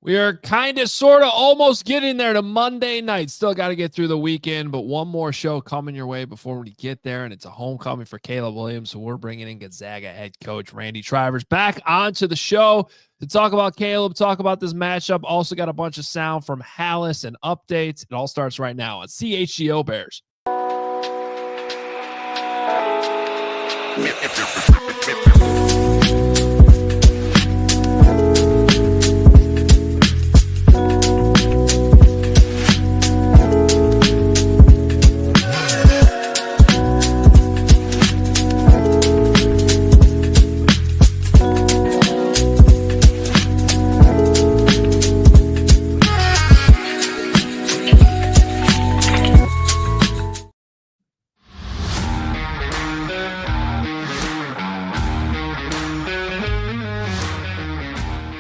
We are kind of, sort of, almost getting there to Monday night. Still got to get through the weekend, but one more show coming your way before we get there, and it's a homecoming for Caleb Williams, so we're bringing in Gonzaga head coach Randy Trivers back onto the show to talk about Caleb, talk about this matchup. Also got a bunch of sound from Halas and updates. It all starts right now on CHGO Bears.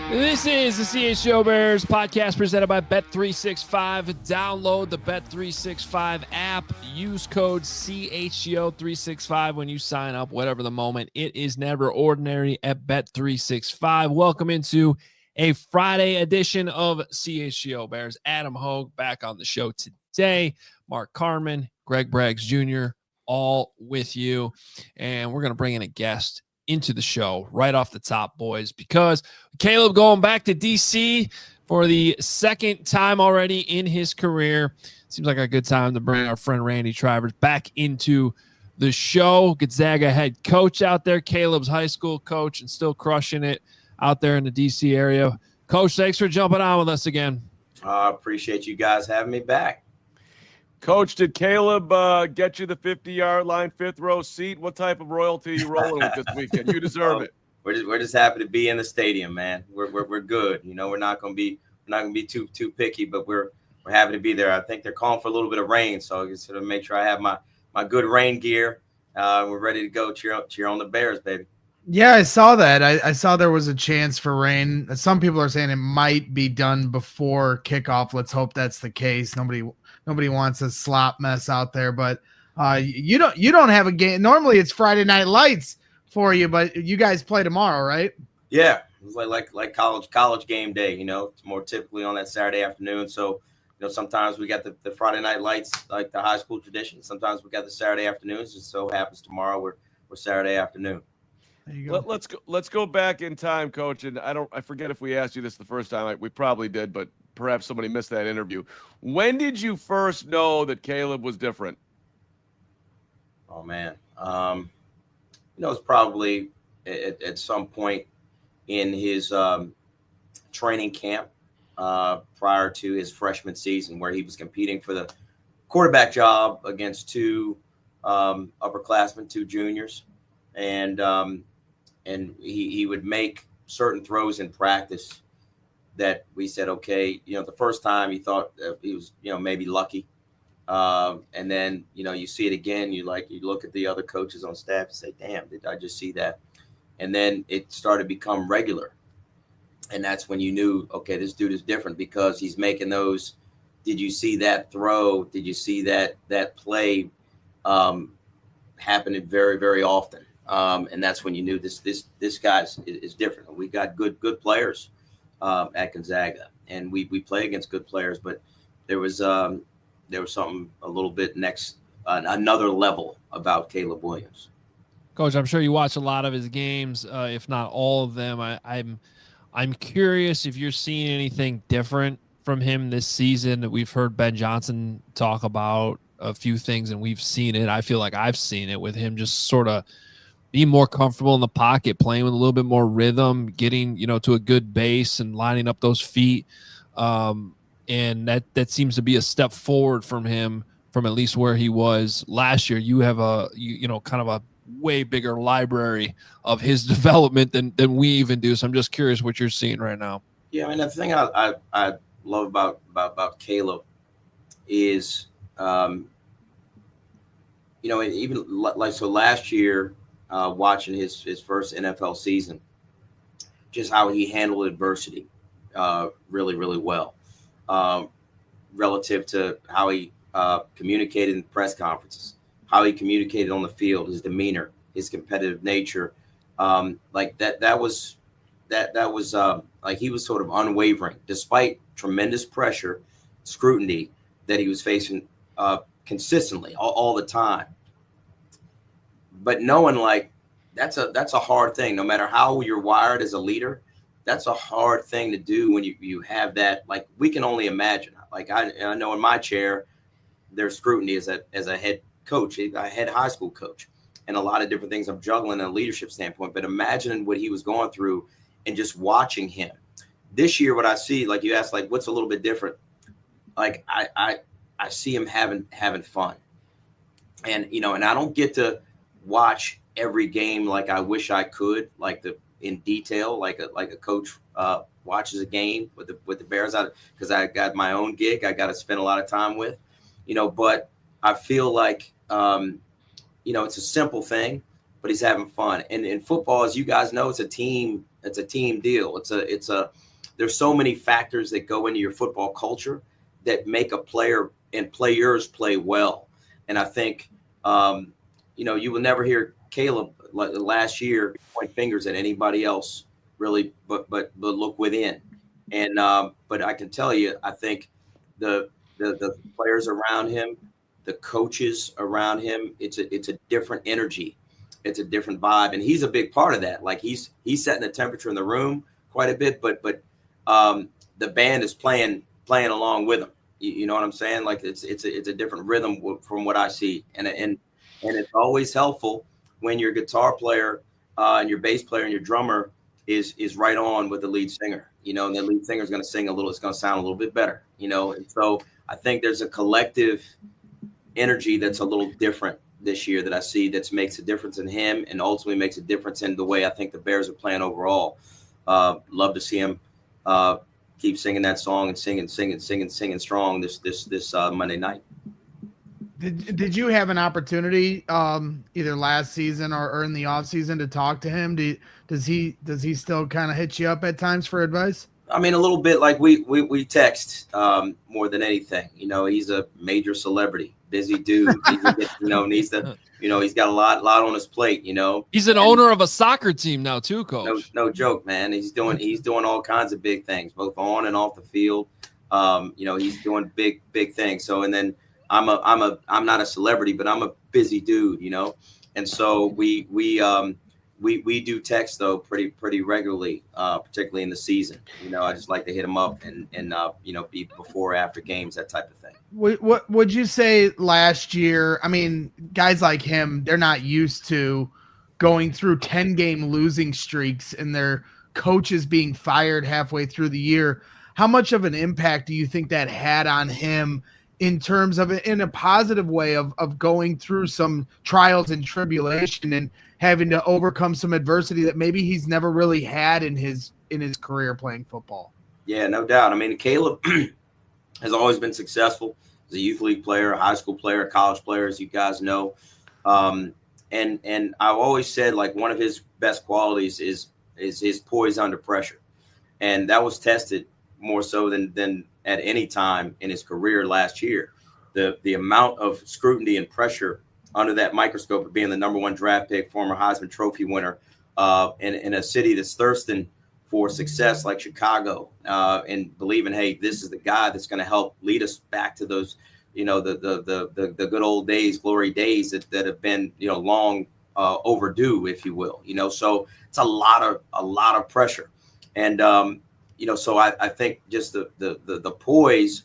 This is the CHGO Bears Podcast presented by Bet365. Download the Bet365 app. Use code CHGO365 when you sign up, whatever the moment. It is never ordinary at Bet365. Welcome into a Friday edition of CHGO Bears. Adam Hoge back on the show today. Mark Carman, Greg Braggs Jr., all with you. And we're going to bring in a guest into the show right off the top, boys, because Caleb going back to D.C. for the second time already in his career. Seems like a good time to bring our friend Randy Trivers back into the show. Gonzaga head coach out there, Caleb's high school coach, and still crushing it out there in the D.C. area. Coach, thanks for jumping on with us again. I appreciate you guys having me back. Coach, did Caleb get you the 50-yard line, fifth row seat? What type of royalty are you rolling with this weekend? You deserve it. We're just happy to be in the stadium, man. We're good. You know, we're not gonna be too picky, but we're happy to be there. I think they're calling for a little bit of rain, so I just sort of make sure I have my good rain gear. We're ready to go cheer on the Bears, baby. Yeah, I saw that. I saw there was a chance for rain. Some people are saying it might be done before kickoff. Let's hope that's the case. Nobody wants a slop mess out there, but you don't have a game. Normally it's Friday Night Lights for you, but you guys play tomorrow, right? Yeah, it's like college game day. You know, it's more typically on that Saturday afternoon. So, you know, sometimes we got the Friday Night Lights, like the high school tradition. Sometimes we got the Saturday afternoons. Just so happens tomorrow we're Saturday afternoon. There you go. Let's go back in time, Coach. And I forget if we asked you this the first time. We probably did, but perhaps somebody missed that interview. When did you first know that Caleb was different? Oh man, you know, it's probably at some point in his training camp prior to his freshman season, where he was competing for the quarterback job against two upperclassmen, two juniors, and he would make certain throws in practice that we said, okay, you know, the first time he thought he was, you know, maybe lucky. And then, you know, you see it again, you look at the other coaches on staff and say, damn, did I just see that? And then it started to become regular. And that's when you knew, okay, this dude is different because he's making those. Did you see that throw? Did you see that play happening very, very often? And that's when you knew this guy is different. We got good players at Gonzaga, and we play against good players, but there was something a little bit another level about Caleb Williams. Coach, I'm sure you watch a lot of his games, if not all of them. I'm curious if you're seeing anything different from him this season. We've heard Ben Johnson talk about a few things, and we've seen it. I feel like I've seen it with him just sort of being more comfortable in the pocket, playing with a little bit more rhythm, getting, you know, to a good base and lining up those feet. And that seems to be a step forward from him from at least where he was last year. You have kind of a way bigger library of his development than we even do. So I'm just curious what you're seeing right now. Yeah, I mean, the thing I love about Caleb is, you know, even like, so last year, watching his first NFL season, just how he handled adversity really, really well, relative to how he communicated in press conferences, how he communicated on the field, his demeanor, his competitive nature. Like that was that was like he was sort of unwavering despite tremendous pressure, scrutiny that he was facing consistently all the time. But knowing like that's a hard thing, no matter how you're wired as a leader, that's a hard thing to do when you have that. Like we can only imagine. Like I know in my chair, there's scrutiny as a head coach, a head high school coach, and a lot of different things I'm juggling in a leadership standpoint. But imagining what he was going through and just watching him this year, what I see, like you asked, like what's a little bit different? Like I see him having fun, and and I don't get to watch every game like I wish I could, like in detail, like a coach watches a game with the Bears out, because I got my own gig I got to spend a lot of time with, but I feel like it's a simple thing, but he's having fun. And in football, as you guys know, it's a team deal. There's so many factors that go into your football culture that make a player and players play well. And I think you will never hear Caleb last year point fingers at anybody else really, but look within. And but I can tell you, I think the players around him, the coaches around him, it's a different energy, it's a different vibe, and he's a big part of that. Like he's setting the temperature in the room quite a bit, but the band is playing along with him. You know what I'm saying? Like it's a different rhythm from what I see, and it's always helpful when your guitar player and your bass player and your drummer is right on with the lead singer, and the lead singer is going to sing it's going to sound a little bit better, and so I think there's a collective energy that's a little different this year that I see that makes a difference in him and ultimately makes a difference in the way I think the Bears are playing overall. Love to see him keep singing that song and singing strong this Monday night. Did you have an opportunity either last season or in the off season to talk to him? Does he still kind of hit you up at times for advice? I mean, a little bit. Like we text more than anything. He's a major celebrity, busy dude. Needs to. He's got a lot on his plate. He's an owner of a soccer team now too, Coach. No joke, man. He's doing all kinds of big things, both on and off the field. He's doing big things. So, and then I'm not a celebrity, but I'm a busy dude. And so we do text though pretty regularly, particularly in the season. I just like to hit him up and be before or after games, that type of thing. What would you say last year? I mean, guys like him, they're not used to going through 10-game losing streaks and their coaches being fired halfway through the year. How much of an impact do you think that had on him in terms of in a positive way of going through some trials and tribulation and having to overcome some adversity that maybe he's never really had in his career playing football? Yeah, no doubt. I mean, Caleb has always been successful as a youth league player, a high school player, a college player, as you guys know. And I've always said, like, one of his best qualities is his poise under pressure. And that was tested more so than at any time in his career last year. The amount of scrutiny and pressure under that microscope of being the number one draft pick, former Heisman Trophy winner, in a city that's thirsting for success like Chicago, and believing, hey, this is the guy that's going to help lead us back to those, the good old days, glory days that have been, long overdue, if you will. So it's a lot of pressure, and so I think just the poise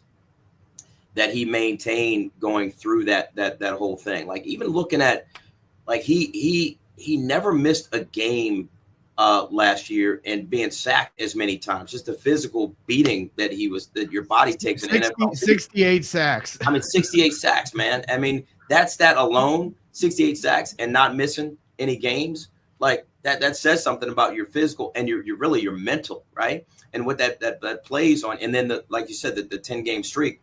that he maintained going through that whole thing. Like, even looking at, like, he never missed a game last year and being sacked as many times. Just the physical beating that your body takes in NFL. 68 sacks. I mean, 68 sacks, man. I mean, that alone, 68 sacks and not missing any games, like that says something about your physical and your really your mental, right? And what that plays on. And then like you said, the 10-game streak,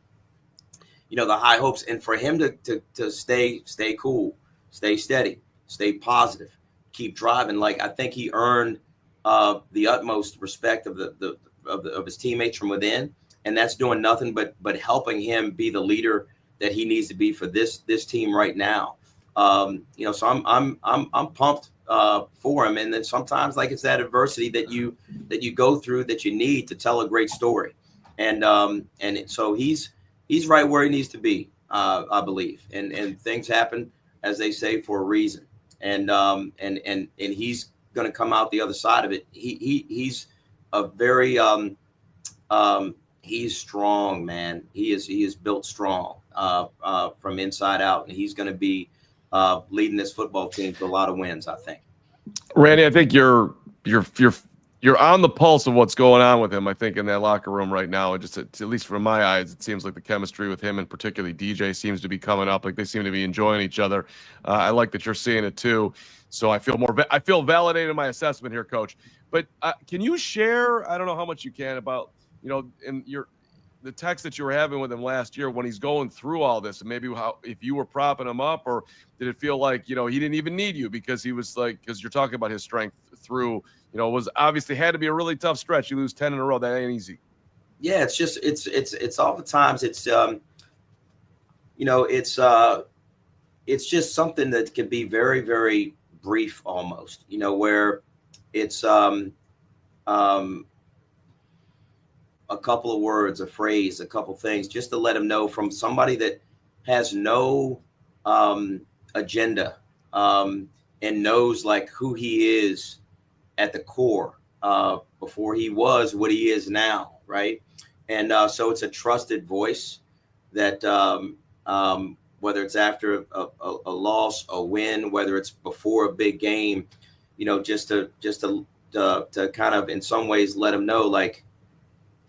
the high hopes, and for him to stay cool, stay steady, stay positive, keep driving. Like, I think he earned the utmost respect of his teammates from within, and that's doing nothing but helping him be the leader that he needs to be for this team right now. So I'm pumped for him. And then sometimes, like, it's that adversity that you go through that you need to tell a great story. And so he's right where he needs to be, I believe. And things happen, as they say, for a reason. And he's going to come out the other side of it. He's a very he's strong, man. He is built strong from inside out, and he's going to be leading this football team to a lot of wins, I think. Randy, I think you're on the pulse of what's going on with him. I think in that locker room right now, and just at least from my eyes, it seems like the chemistry with him and particularly DJ seems to be coming up. Like they seem to be enjoying each other. I like that you're seeing it too. So I feel validated in my assessment here, Coach. But can you share? I don't know how much you can about in the text that you were having with him last year when he's going through all this, and maybe if you were propping him up, or did it feel like he didn't even need you because he was because you're talking about his strength through was obviously had to be a really tough stretch. You lose 10 in a row, that ain't easy. Yeah, it's just it's oftentimes it's it's just something that can be very, very brief almost, where it's a couple of words, a phrase, a couple things, just to let him know from somebody that has no agenda and knows like who he is at the core before he was what he is now, right? And so it's a trusted voice that whether it's after a loss, a win, whether it's before a big game, just to kind of in some ways let him know like,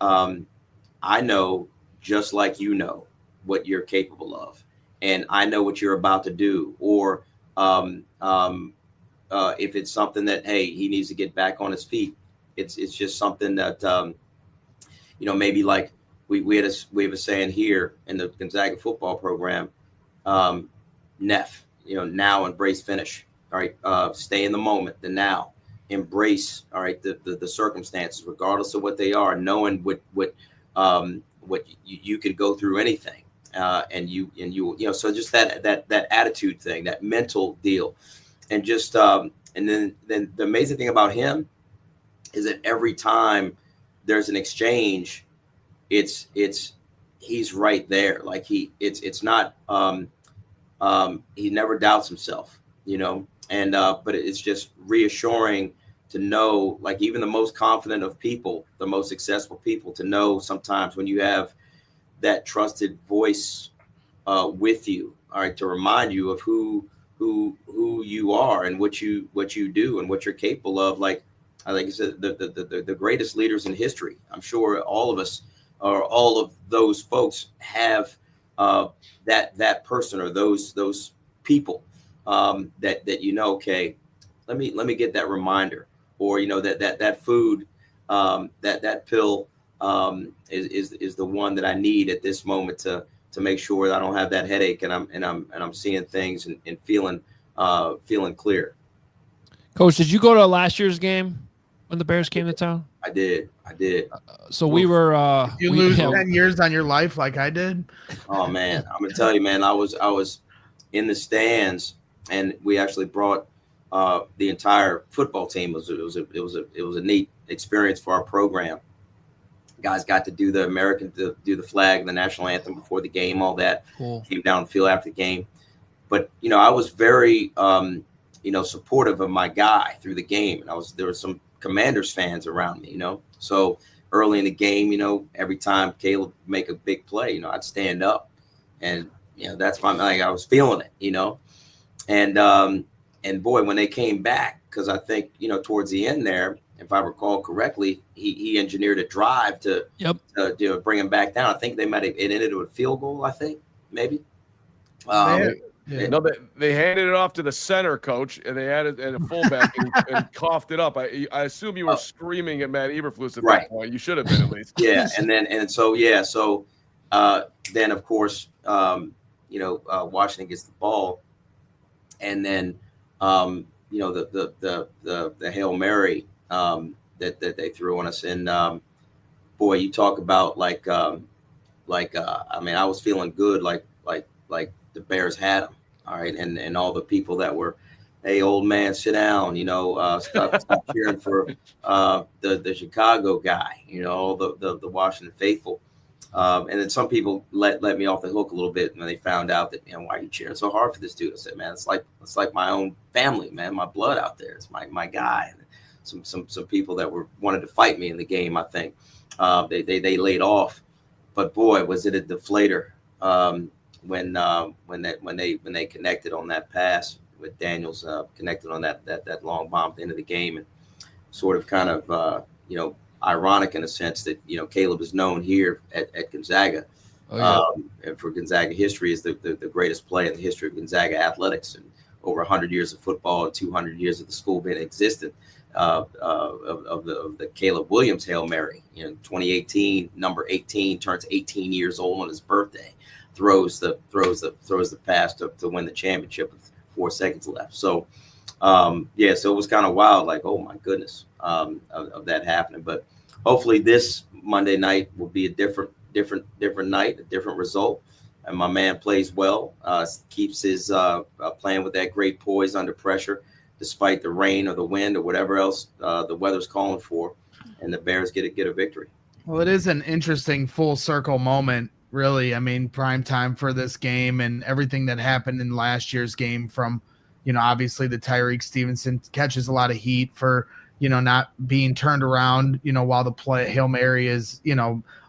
I know just like what you're capable of, and I know what you're about to do. Or if it's something that, hey, he needs to get back on his feet, it's just something that maybe like we have a saying here in the Gonzaga football program, NEF, now, embrace, finish. All right, stay in the moment, the now. Embrace, all right, the circumstances, regardless of what they are, knowing what you could go through anything, and you so just that attitude thing, that mental deal, and just and then the amazing thing about him is that every time there's an exchange, he's right there, like it's not he never doubts himself, and but it's just reassuring to know, like even the most confident of people, the most successful people, to know sometimes when you have that trusted voice with you, all right, to remind you of who you are and what you do and what you're capable of. Like I said, the greatest leaders in history, I'm sure all of us or all of those folks have that person or those people that okay, let me get that reminder, or that food, that pill is the one that I need at this moment to make sure that I don't have that headache and I'm seeing things and feeling clear. Coach, did you go to last year's game when the Bears came to town? I did. So we were. You lose 10 years on your life like I did. Oh man, I'm gonna tell you, man. I was in the stands, and we actually brought the entire football team. It was a neat experience for our program. Guys got to do do the flag, the national anthem before the game, all that. Cool. Came down the field after the game, but I was very supportive of my guy through the game, and there were some Commanders fans around me, So early in the game, every time Caleb make a big play, I'd stand up, and that's I was feeling it, and boy, when they came back, because I think towards the end there, if I recall correctly, he engineered a drive to bring him back down. I think it ended with a field goal. I think maybe. Yeah. No, they handed it off to the center, Coach, and they added a fullback and coughed it up. I assume you were screaming at Matt Eberflus at that point. You should have been at least. Yeah, so then of course Washington gets the ball, and then the Hail Mary that they threw on us, and boy, you talk about I was feeling good, like the Bears had them. All right. And all the people that were hey, old man, sit down, stop cheering for the Chicago guy, the Washington faithful. And then some people let me off the hook a little bit when they found out that, why are you cheering so hard for this dude? I said, man, it's like my own family, man, my blood out there. It's my guy. And some people that wanted to fight me in the game, I think they laid off, but boy, was it a deflator when they connected on that pass with Daniels, connected on that long bomb at the end of the game, and sort of kind of ironic in a sense that Caleb is known here at Gonzaga, and for Gonzaga history is the greatest play in the history of Gonzaga athletics, and over 100 years of football and 200 years of the school being existent, of the Caleb Williams Hail Mary. 2018, number 18 turns 18 years old on his birthday, throws the pass to win the championship with 4 seconds left. So so it was kind of wild, like, oh my goodness, of that happening. But hopefully this Monday night will be a different night, a different result. And my man plays well, keeps his playing with that great poise under pressure, despite the rain or the wind or whatever else the weather's calling for, and the Bears get a victory. Well, it is an interesting full circle moment, really. I mean, prime time for this game and everything that happened in last year's game, from obviously the Tyreek Stevenson catches a lot of heat for, not being turned around, while the Hail Mary is,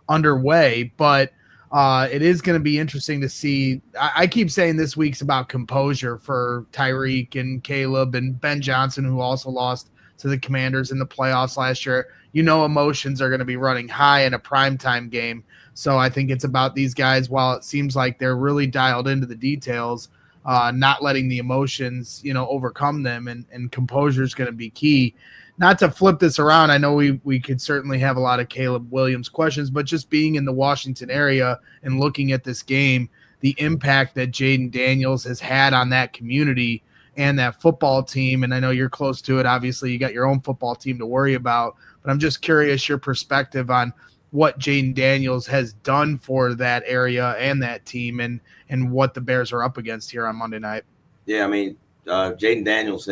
underway. But it is going to be interesting to see. I keep saying this week's about composure for Tyreek and Caleb and Ben Johnson, who also lost to the Commanders in the playoffs last year. Emotions are going to be running high in a primetime game. So I think it's about these guys, while it seems like they're really dialed into the details, not letting the emotions, overcome them, and composure is going to be key. Not to flip this around, I know we could certainly have a lot of Caleb Williams questions, but just being in the Washington area and looking at this game, the impact that Jaden Daniels has had on that community and that football team, and I know you're close to it. Obviously, you got your own football team to worry about, but I'm just curious your perspective on what Jaden Daniels has done for that area and that team, and what the Bears are up against here on Monday night. Yeah, I mean, Jaden Daniels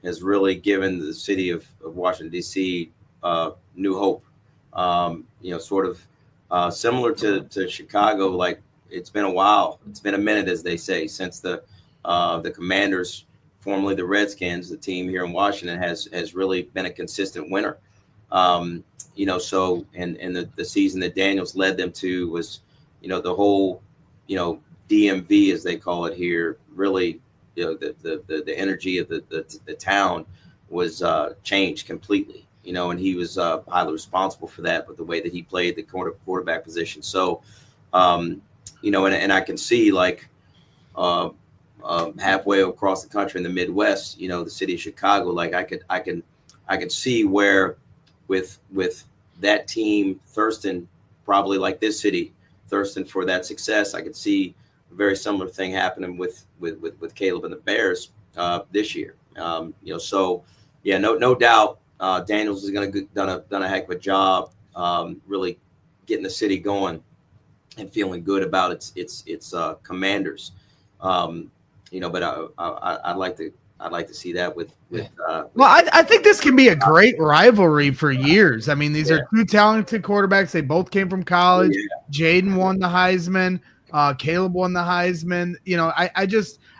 has really given the city of Washington, D.C. New hope. Sort of similar to Chicago. Like, it's been a while. It's been a minute, as they say, since the Commanders, formerly the Redskins, the team here in Washington, has really been a consistent winner. So and the season that Daniels led them to was, the whole, DMV, as they call it here, really, the energy of the town was changed completely, and he was highly responsible for that, but the way that he played the quarterback position. So, and I can see, like, halfway across the country in the Midwest, the city of Chicago, like I could see where with that team thirsting, probably like this city thirsting for that success, I could see a very similar thing happening with Caleb and the Bears this year. So yeah, no doubt, Daniels is going to done a heck of a job, really getting the city going and feeling good about its commanders. But I'd like to see that with I think this can be a great rivalry for years. I mean, these are two talented quarterbacks. They both came from college. Jaden won the Heisman. Caleb won the Heisman.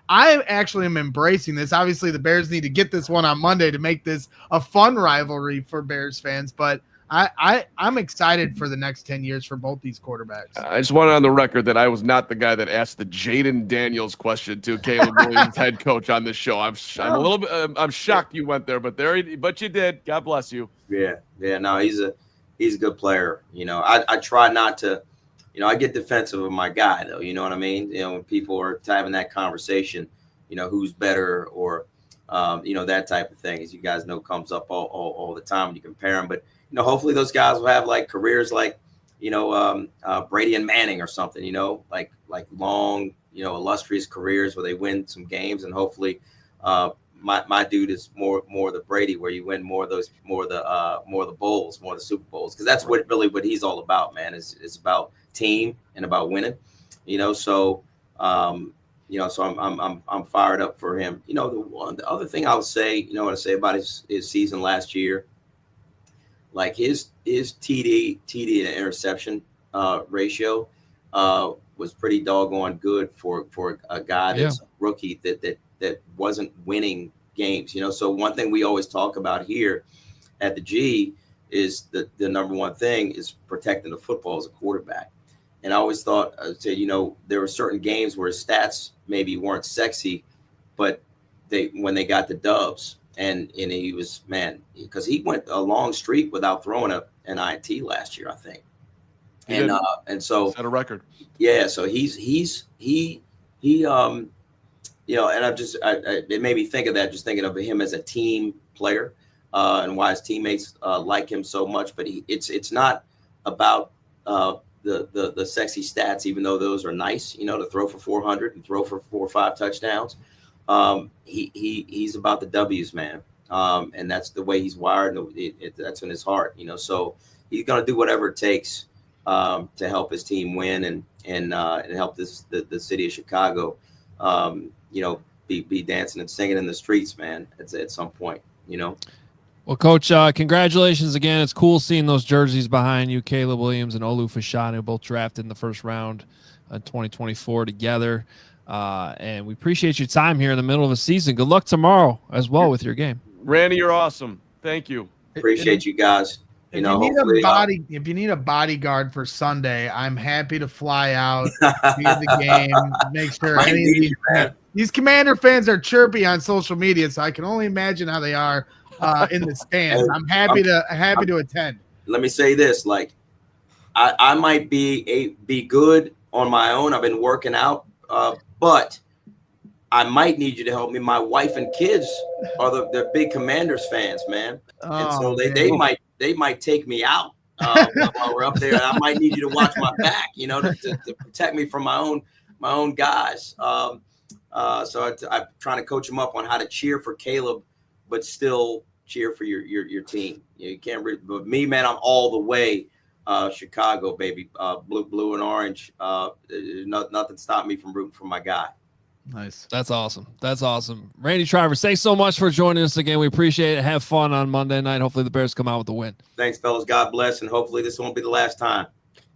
I actually am embracing this. Obviously, the Bears need to get this one on Monday to make this a fun rivalry for Bears fans. But I'm excited for the next 10 years for both these quarterbacks. I just want on the record that I was not the guy that asked the Jaden Daniels question to Caleb Williams, head coach, on this show. I'm a little bit. I'm shocked you went there, but you did. God bless you. Yeah. No, he's a good player. I try not to. I get defensive of my guy, though. You know what I mean? When people are having that conversation, who's better, or that type of thing, as you guys know, comes up all the time when you compare them. But hopefully those guys will have like careers like, Brady and Manning or something, like long, illustrious careers where they win some games. And hopefully my dude is more the Brady, where you win more of the bowls, more of the Super Bowls. Cause that's what he's all about, man, is about team and about winning, So So I'm fired up for him. The other thing I would say, what I say about his season last year, like his TD to interception ratio was pretty doggone good for a guy that's a rookie that wasn't winning games. So one thing we always talk about here at the G is the number one thing is protecting the football as a quarterback. And I always thought, there were certain games where his stats maybe weren't sexy, but when they got the dubs, and he was, man, because he went a long streak without throwing an INT last year, I think. And so set a record. Yeah, so he and it made me think of that, just thinking of him as a team player, and why his teammates like him so much. But it's not about the sexy stats, even though those are nice, to throw for 400 and throw for 4 or 5 touchdowns. He's about the W's, man. And that's the way he's wired. That's in his heart, so he's going to do whatever it takes to help his team win and help the city of Chicago, be dancing and singing in the streets, man, at some point, Well, Coach, congratulations again. It's cool seeing those jerseys behind you. Caleb Williams and Olu Fashanu both drafted in the first round in 2024 together. And we appreciate your time here in the middle of a season. Good luck tomorrow as well with your game. Randy, you're awesome. Thank you. Appreciate you guys. If you need a bodyguard for Sunday, I'm happy to fly out, be at the game, make sure these Commander fans are chirpy on social media, so I can only imagine how they are in the stands. I'm happy to attend. Let me say this: like, I might be good on my own. I've been working out, but I might need you to help me. My wife and kids are the big Commanders fans, man, and so they might take me out while we're up there. And I might need you to watch my back, to protect me from my own guys. So I'm trying to coach them up on how to cheer for Caleb, but still cheer for your team. You can't read, but me, man, I'm all the way Chicago, baby. Blue and orange. Nothing stopped me from rooting for my guy. Nice. That's awesome. Randy Trivers, thanks so much for joining us again. We appreciate it. Have fun on Monday night. Hopefully the Bears come out with a win. Thanks, fellas. God bless, and hopefully this won't be the last time.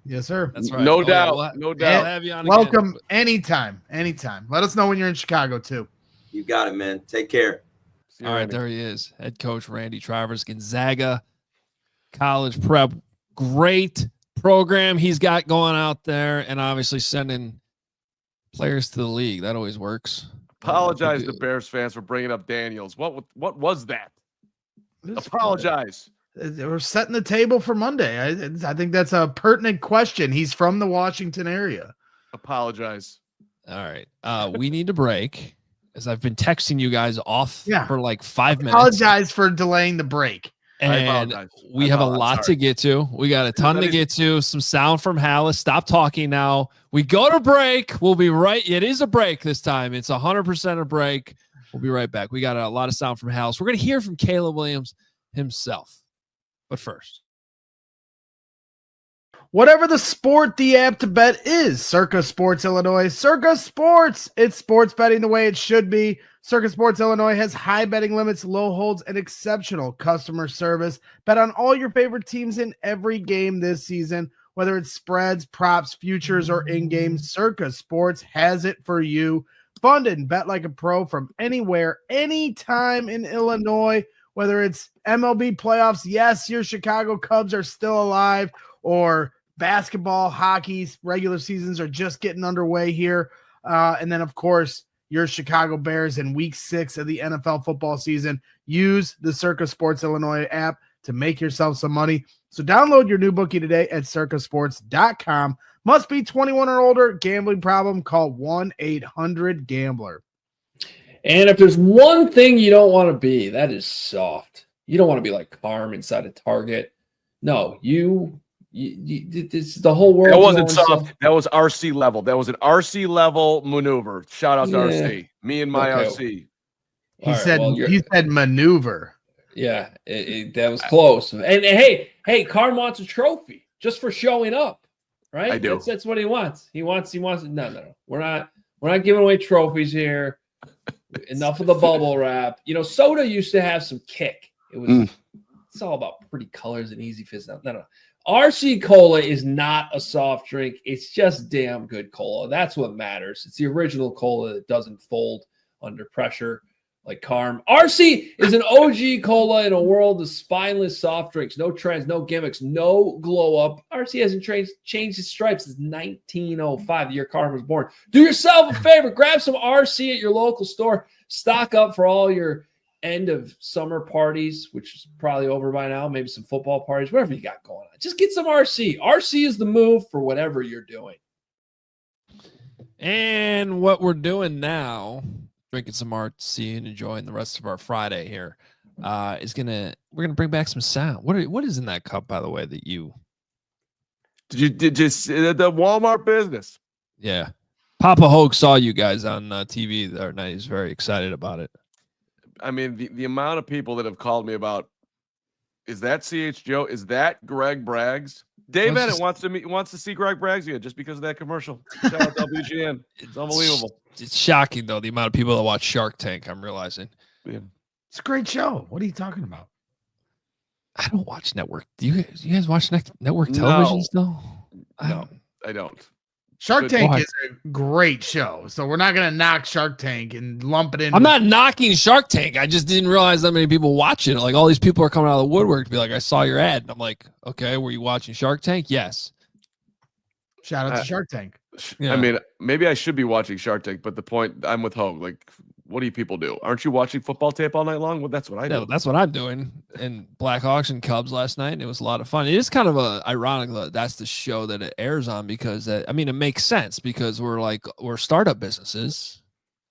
Yes, sir. That's right. No doubt. We'll have you on Welcome again. anytime. Let us know when you're in Chicago too. You got it, man. Take care. All right, there he is, head coach Randy Trivers, Gonzaga College Prep. Great program he's got going out there, and obviously sending players to the league. That always works. Apologize to Bears fans for bringing up Daniels. What was that? Apologize. We're setting the table for Monday. I think that's a pertinent question. He's from the Washington area. Apologize. All right. We need to break, as I've been texting you guys off for like 5 minutes. Apologize for delaying the break. And we have a lot to get to. We got a ton to get to. Some sound from Halas. Stop talking now. We go to break. We'll be right. It is a break this time. It's 100% a break. We'll be right back. We got a lot of sound from Halas. We're going to hear from Caleb Williams himself. But first, whatever the sport, the app to bet is Circa Sports Illinois. Circa Sports. It's sports betting the way it should be. Circa Sports Illinois has high betting limits, low holds, and exceptional customer service. Bet on all your favorite teams in every game this season, whether it's spreads, props, futures, or in-game. Circa Sports has it for you. Fund and bet like a pro from anywhere, anytime in Illinois, whether it's MLB playoffs. Yes, your Chicago Cubs are still alive, or basketball, hockey, regular seasons are just getting underway here. And then, of course, your Chicago Bears in week 6 of the NFL football season. Use the Circa Sports Illinois app to make yourself some money. So download your new bookie today at circasports.com. Must be 21 or older. Gambling problem? Call 1-800-GAMBLER. And if there's one thing you don't want to be, that is soft. You don't want to be like Carman inside a Target. No, it's the whole world. That wasn't soft. That was RC level. That was an RC level maneuver. Shout out to RC. Me and my RC. He said maneuver. Yeah, that was close. And hey, Carm wants a trophy just for showing up, right? I do. That's what he wants. He wants. No. We're We're not giving away trophies here. Enough of the bubble wrap. Soda used to have some kick. It's all about pretty colors and easy fizz. No. RC Cola is not a soft drink. It's just damn good cola. That's what matters. It's the original cola that doesn't fold under pressure like Carm. RC is an OG cola in a world of spineless soft drinks. No trends, no gimmicks, no glow up. RC hasn't changed its stripes since 1905, the year Carm was born. Do yourself a favor. Grab some RC at your local store. Stock up for all your end of summer parties, which is probably over by now. Maybe some football parties, whatever you got going on. Just get some RC. RC is the move for whatever you're doing. And what we're doing now, drinking some RC and enjoying the rest of our Friday here, we're gonna bring back some sound. What is in that cup, by the way, that you did just the Walmart business? Yeah, Papa Hoge saw you guys on TV the other night. He's very excited about it. I mean, the amount of people that have called me about, is that CHGO? Is that Greg Braggs? Dave Bennett wants to see Greg Braggs again just because of that commercial. Shout out WGN. It's unbelievable. It's shocking, though, the amount of people that watch Shark Tank, I'm realizing. Yeah. It's a great show. What are you talking about? I don't watch network. Do you guys watch network television still? No, I don't. Shark Tank is a great show, so we're not going to knock Shark Tank and lump it in. I'm not knocking Shark Tank. I just didn't realize that many people watch it. Like, all these people are coming out of the woodwork to be like, I saw your ad. And I'm like, okay, were you watching Shark Tank? Yes. Shout out to Shark Tank. Yeah. I mean, maybe I should be watching Shark Tank, but the point, I'm with Hoge. Like, what do you people do? Aren't you watching football tape all night long? Well, that's what I do. No, that's what I'm doing. And Blackhawks and Cubs last night, and it was a lot of fun. It is kind of ironic that that's the show that it airs on, because it makes sense, because we're startup businesses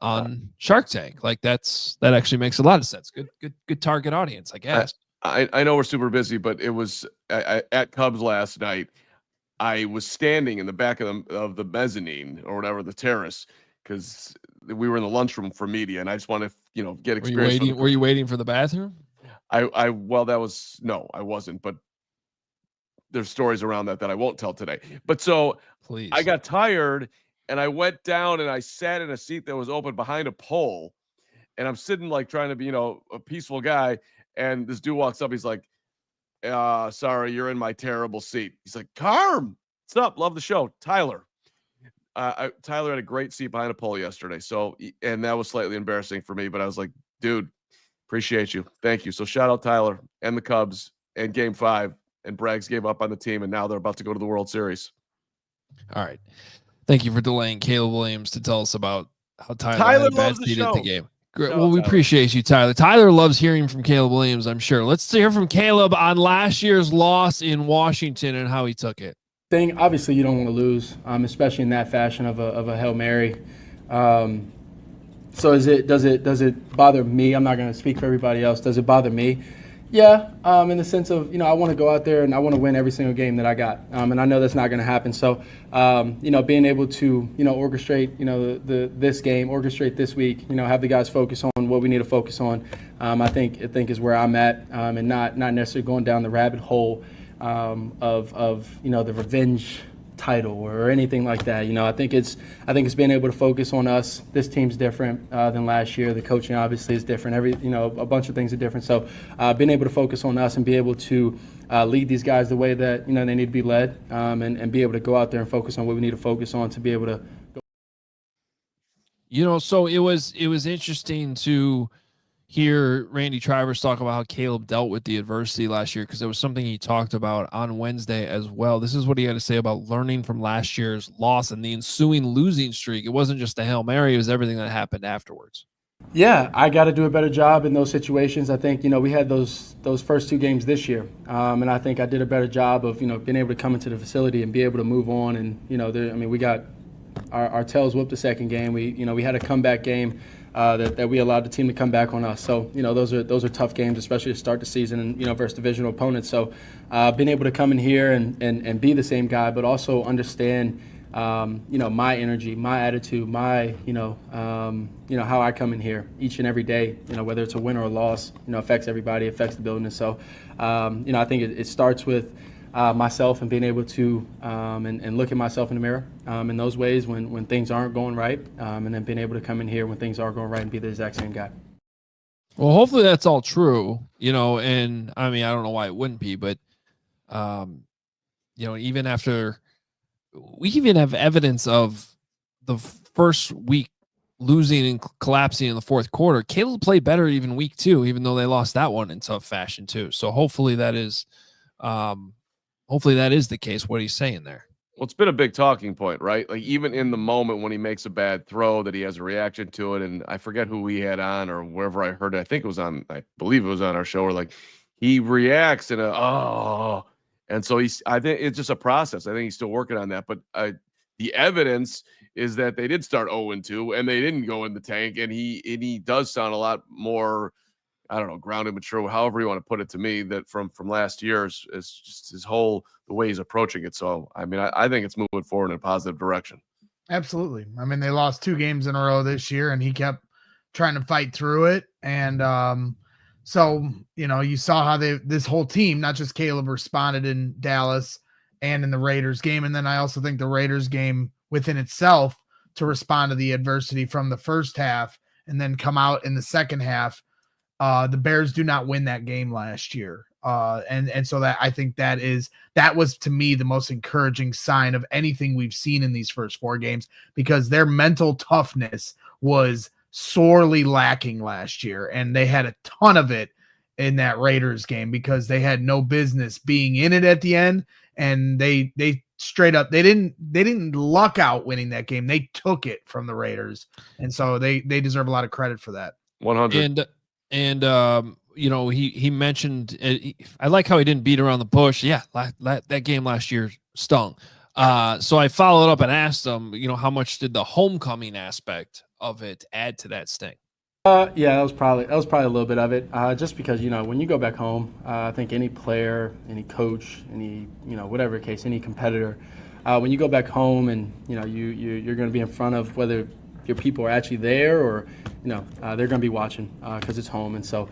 on Shark Tank. Like, that actually makes a lot of sense. Good target audience, I guess. I know we're super busy, but it was at Cubs last night. I was standing in the back of the mezzanine or whatever, the terrace, because we were in the lunchroom for media, and I just want to, get experience. Were you waiting for the bathroom? I wasn't, but there's stories around that I won't tell today. But so please, I got tired, and I went down and I sat in a seat that was open behind a pole, and I'm sitting like trying to be, a peaceful guy, and this dude walks up. He's like, sorry, you're in my terrible seat. He's like, Carm, what's up? Love the show. Tyler. Tyler had a great seat behind a pole yesterday. So, and that was slightly embarrassing for me, but I was like, dude, appreciate you. Thank you. So shout out Tyler and the Cubs and Game 5, and Braggs gave up on the team, and now they're about to go to the World Series. All right. Thank you for delaying Caleb Williams to tell us about how Tyler had a bad seat at the game. Great. Well, we appreciate you, Tyler. Tyler loves hearing from Caleb Williams, I'm sure. Let's hear from Caleb on last year's loss in Washington and how he took it. Obviously, you don't want to lose, especially in that fashion of a Hail Mary. So does it bother me? I'm not going to speak for everybody else. Does it bother me? Yeah, in the sense of, I want to go out there and I want to win every single game that I got. And I know that's not going to happen. So, being able to, orchestrate, this game, orchestrate this week, have the guys focus on what we need to focus on, I think is where I'm at, and not necessarily going down the rabbit hole of the revenge title or anything like that. I think it's being able to focus on us. This team's different than last year. The coaching obviously is different. A bunch of things are different. So being able to focus on us and be able to lead these guys the way that they need to be led, and be able to go out there and focus on what we need to focus on to be able to go. So it was interesting to hear Randy Trivers talk about how Caleb dealt with the adversity last year, because it was something he talked about on Wednesday as well. This is what he had to say about learning from last year's loss and the ensuing losing streak. It wasn't just a Hail Mary, it was everything that happened afterwards. Yeah, I got to do a better job in those situations. I think, we had those first two games this year, and I think I did a better job of, being able to come into the facility and be able to move on. And, we got our tails whooped the second game. We had a comeback game that we allowed the team to come back on us. So, those are tough games, especially to start the season and, versus divisional opponents. So, being able to come in here and be the same guy, but also understand, my energy, my attitude, my, how I come in here each and every day, whether it's a win or a loss, affects everybody, affects the building. And so, I think it starts with myself and being able to and look at myself in the mirror in those ways when things aren't going right, and then being able to come in here when things are going right and be the exact same guy. Well, hopefully that's all true, and I mean, I don't know why it wouldn't be, but, even after we even have evidence of the first week losing and collapsing in the fourth quarter, Caleb played better even week 2, even though they lost that one in tough fashion too. So hopefully that is the case, what he's saying there. Well, it's been a big talking point, right? Like even in the moment when he makes a bad throw, that he has a reaction to it. And I forget who we had on or wherever I heard it. I believe it was on our show, where like he reacts and and so I think it's just a process. I think he's still working on that. But the evidence is that they did start 0-2 and they didn't go in the tank. And he does sound a lot more, I don't know, grounded, mature, however you want to put it to me, that from last year is just the way he's approaching it. So, I mean, I think it's moving forward in a positive direction. Absolutely. I mean, they lost 2 games in a row this year and he kept trying to fight through it. And so, you saw how this whole team, not just Caleb, responded in Dallas and in the Raiders game. And then I also think the Raiders game within itself to respond to the adversity from the first half and then come out in the second half. The Bears do not win that game last year. And so that I think that was to me the most encouraging sign of anything we've seen in these first 4 games, because their mental toughness was sorely lacking last year. And they had a ton of it in that Raiders game because they had no business being in it at the end. And they straight up, they didn't luck out winning that game. They took it from the Raiders. And so they deserve a lot of credit for that. 100. And he mentioned, I like how he didn't beat around the bush. Yeah, that game last year stung. So I followed up and asked him, how much did the homecoming aspect of it add to that sting? Yeah, that was probably a little bit of it. Just because when you go back home, I think any player, any coach, any whatever case, any competitor, when you go back home and you're going to be in front of whether your people are actually there or they're going to be watching because it's home. And so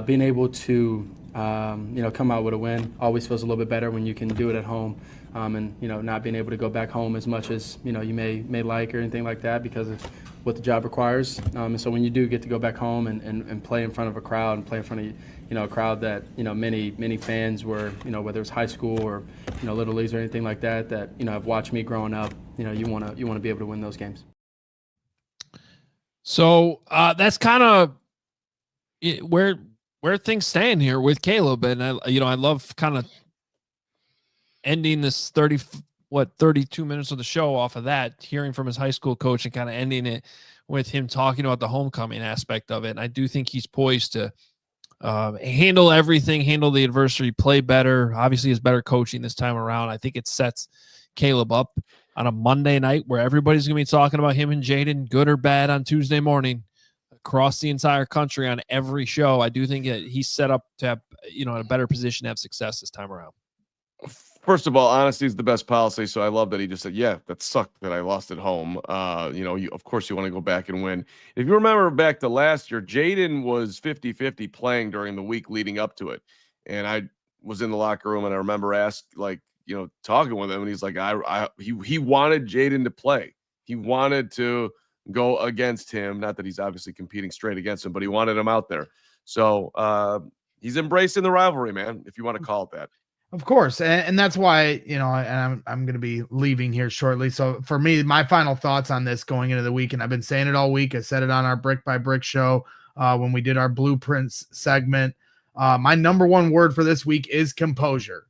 being able to come out with a win always feels a little bit better when you can do it at home, and not being able to go back home as much as you may like or anything like that because of what the job requires. And so when you do get to go back home and play in front of a crowd and play in front of a crowd that many fans were whether it's high school or little leagues or anything like that have watched me growing up, you want to be able to win those games. So that's kind of where things stand here with Caleb, and I love kind of ending this 32 minutes of the show off of that, hearing from his high school coach and kind of ending it with him talking about the homecoming aspect of it. And I do think he's poised to handle everything, handle the adversity, play better. Obviously, his better coaching this time around. I think it sets Caleb up on a Monday night where everybody's going to be talking about him and Jaden, good or bad, on Tuesday morning across the entire country on every show. I do think that he's set up to have, in a better position to have success this time around. First of all, honesty is the best policy. So I love that he just said, yeah, that sucked that I lost at home. Of course you want to go back and win. If you remember back to last year, Jaden was 50-50 playing during the week leading up to it. And I was in the locker room and I remember talking with him, and he's like, he wanted Jaden to play. He wanted to go against him. Not that he's obviously competing straight against him, but he wanted him out there. So he's embracing the rivalry, man, if you want to call it that. Of course. And that's why, I'm going to be leaving here shortly. So for me, my final thoughts on this going into the week, and I've been saying it all week. I said it on our Brick by Brick show when we did our Blueprints segment. My number one word for this week is composure.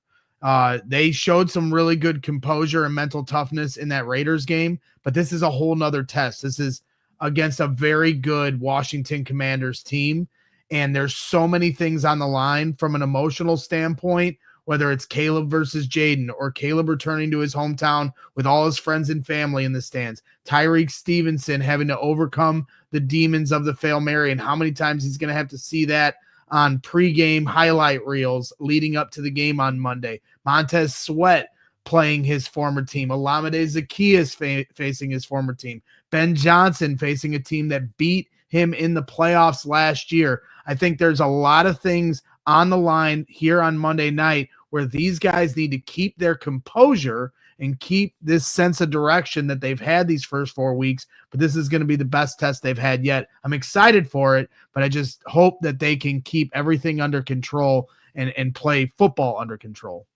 They showed some really good composure and mental toughness in that Raiders game, but this is a whole nother test. This is against a very good Washington Commanders team. And there's so many things on the line from an emotional standpoint, whether it's Caleb versus Jaden or Caleb returning to his hometown with all his friends and family in the stands, Tyreek Stevenson having to overcome the demons of the Hail Mary, and how many times he's going to have to see that on pregame highlight reels leading up to the game on Monday. Montez Sweat playing his former team. Olamide Zaccheaus facing his former team. Ben Johnson facing a team that beat him in the playoffs last year. I think there's a lot of things on the line here on Monday night where these guys need to keep their composure and keep this sense of direction that they've had these first 4 weeks. But this is going to be the best test they've had yet. I'm excited for it, but I just hope that they can keep everything under control and play football under control.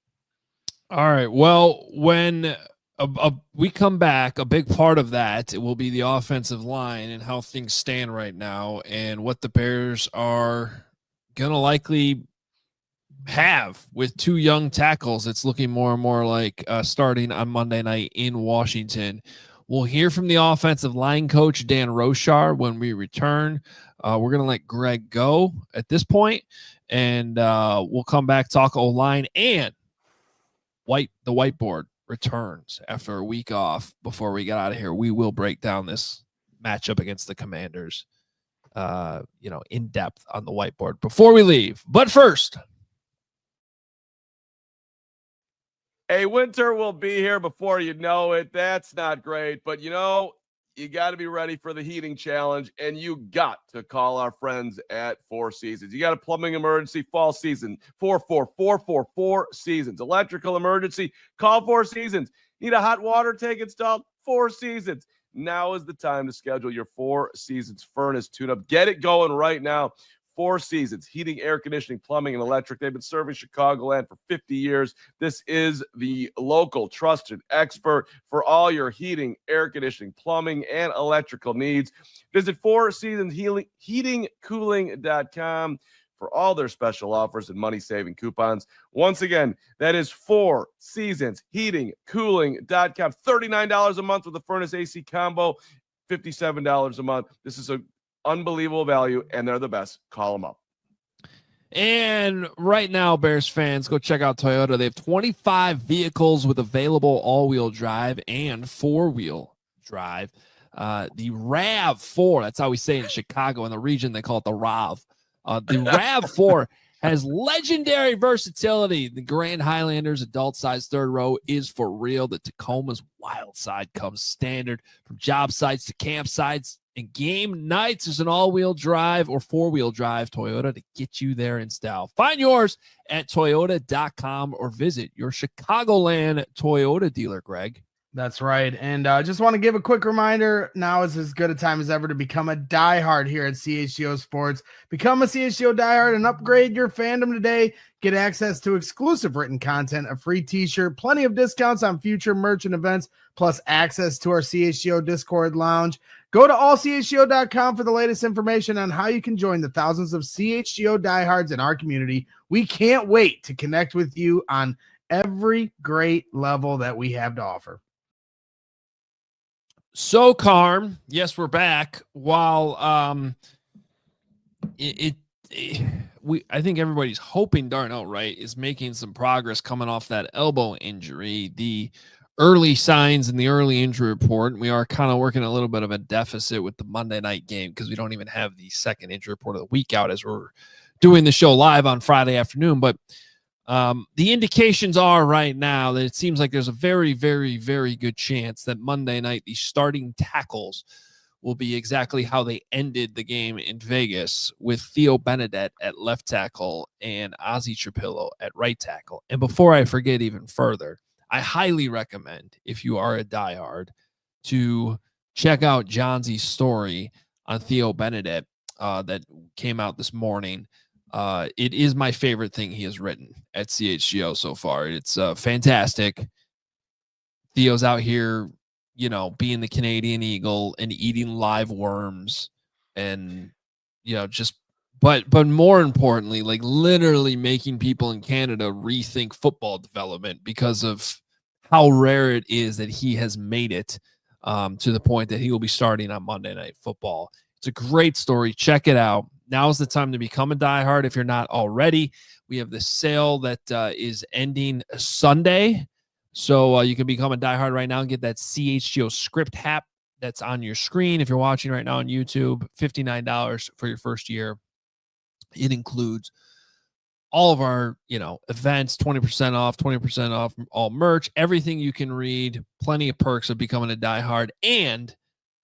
All right. Well, when we come back, a big part of that, it will be the offensive line and how things stand right now and what the Bears are going to likely have with 2 young tackles. It's looking more and more like starting on Monday night in Washington. We'll hear from the offensive line coach, Dan Roushar, when we return. We're going to let Greg go at this point, and we'll come back, talk O-line, and the whiteboard returns after a week off. Before we get out of here, we will break down this matchup against the Commanders, in depth on the whiteboard before we leave. But first, Hey, winter will be here before you know it. That's not great, but you got to be ready for the heating challenge, and you got to call our friends at Four Seasons. You got a plumbing emergency, fall season, 44444 Seasons. Electrical emergency, call Four Seasons. Need a hot water tank installed? Four Seasons. Now is the time to schedule your Four Seasons furnace tune-up. Get it going right now. Four Seasons, heating, air conditioning, plumbing, and electric. They've been serving Chicagoland for 50 years. This is the local trusted expert for all your heating, air conditioning, plumbing, and electrical needs. Visit Four Seasons heatingcooling.com for all their special offers and money-saving coupons. Once again, that is Four Seasons heatingcooling.com. $39 a month with a furnace AC combo, $57 a month. This is a unbelievable value, and they're the best. Call them up. and right now, Bears fans, go check out Toyota. They have 25 vehicles with available all-wheel drive and four-wheel drive. The RAV4, that's how we say it in Chicago. In the region, they call it the RAV. The RAV4 has legendary versatility. The Grand Highlander's adult-sized third row is for real. The Tacoma's wild side comes standard. From job sites to campsites and game nights, there's an all-wheel drive or four-wheel drive Toyota to get you there in style. Find yours at Toyota.com or visit your Chicagoland Toyota dealer, Greg. That's right. And I just want to give a quick reminder. Now is as good a time as ever to become a diehard here at CHGO Sports. Become a CHGO diehard and upgrade your fandom today. Get access to exclusive written content, a free t-shirt, plenty of discounts on future merch and events, plus access to our CHGO Discord lounge. Go to allchgo.com for the latest information on how you can join the thousands of CHGO diehards in our community. We can't wait to connect with you on every great level that we have to offer. So, Carm, yes, we're back. While I think everybody's hoping Darnell Wright is making some progress coming off that elbow injury. The early signs in the early injury report, we are kind of working a little bit of a deficit with the Monday night game because we don't even have the second injury report of the week out as we're doing the show live on Friday afternoon. But the indications are right now that it seems like there's a very, very, very good chance that Monday night the starting tackles will be exactly how they ended the game in Vegas, with Theo Benedette at left tackle and Ozzie Trapillo at right tackle. And before I forget even further, I highly recommend, if you are a diehard, to check out Johnsy's story on Theo Benedette that came out this morning. It is my favorite thing he has written at CHGO so far. It's fantastic. Theo's out here, being the Canadian Eagle and eating live worms and, but more importantly, like literally making people in Canada rethink football development because of how rare it is that he has made it to the point that he will be starting on Monday Night Football. It's a great story. Check it out. Now's the time to become a diehard if you're not already. We have the sale that is ending Sunday. So you can become a diehard right now and get that CHGO script hat that's on your screen. If you're watching right now on YouTube, $59 for your first year. It includes all of our, events, 20% off all merch, everything you can read, plenty of perks of becoming a diehard. And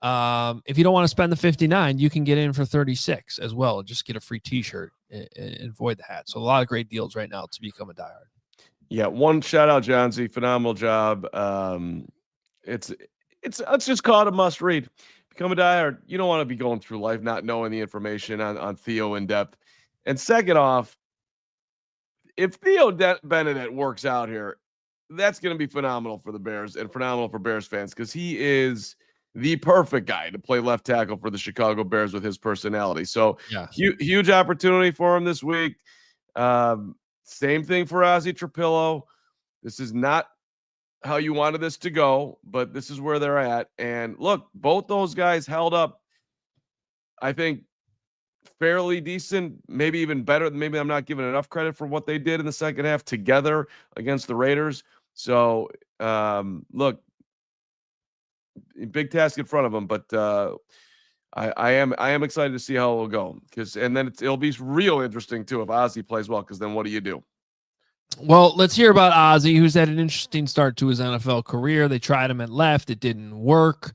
if you don't want to spend the $59, you can get in for $36 as well. Just get a free t-shirt and void the hat. So a lot of great deals right now to become a diehard. Yeah, one shout out, John Z. Phenomenal job. It's just called a must read. Become a diehard. You don't want to be going through life not knowing the information on Theo in depth. And second off, if Theo Benedict works out here, that's going to be phenomenal for the Bears and phenomenal for Bears fans because he is the perfect guy to play left tackle for the Chicago Bears with his personality. So huge opportunity for him this week. Same thing for Ozzie Trapillo. This is not how you wanted this to go, but this is where they're at. And look, both those guys held up, I think, fairly decent, maybe even better. Maybe I'm not giving enough credit for what they did in the second half together against the Raiders. So, look, big task in front of them, but I am excited to see how it will go and then it'll be real interesting too if Ozzie plays well, because then what do you do? Well, let's hear about Ozzie, who's had an interesting start to his NFL career. They tried him at left. It didn't work.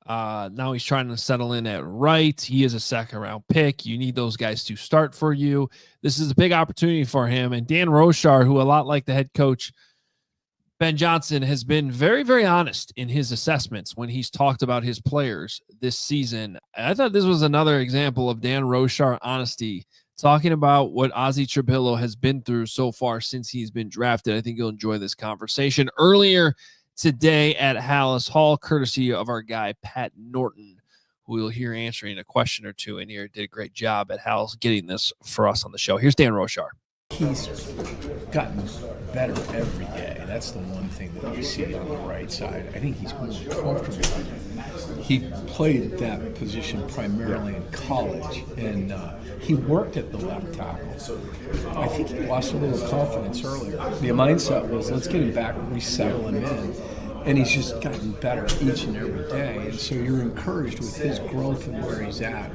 Now he's trying to settle in at right. He is a second-round pick. You need those guys to start for you. This is a big opportunity for him. And Dan Roushar, who a lot like the head coach, Ben Johnson, has been very, very honest in his assessments when he's talked about his players this season. I thought this was another example of Dan Roushar honesty, talking about what Ozzie Trapillo has been through so far since he's been drafted. I think you'll enjoy this conversation. Earlier today at Halas Hall, courtesy of our guy, Pat Norton, who we'll hear answering a question or two in here. Did a great job at Halas getting this for us on the show. Here's Dan Roushar. He's gotten better every day. That's the one thing that you see on the right side. I think he's more comfortable. He played that position primarily in college, and he worked at the left tackle. I think he lost a little confidence earlier. The mindset was, let's get him back, resettle him in. And he's just gotten better each and every day. And so you're encouraged with his growth and where he's at.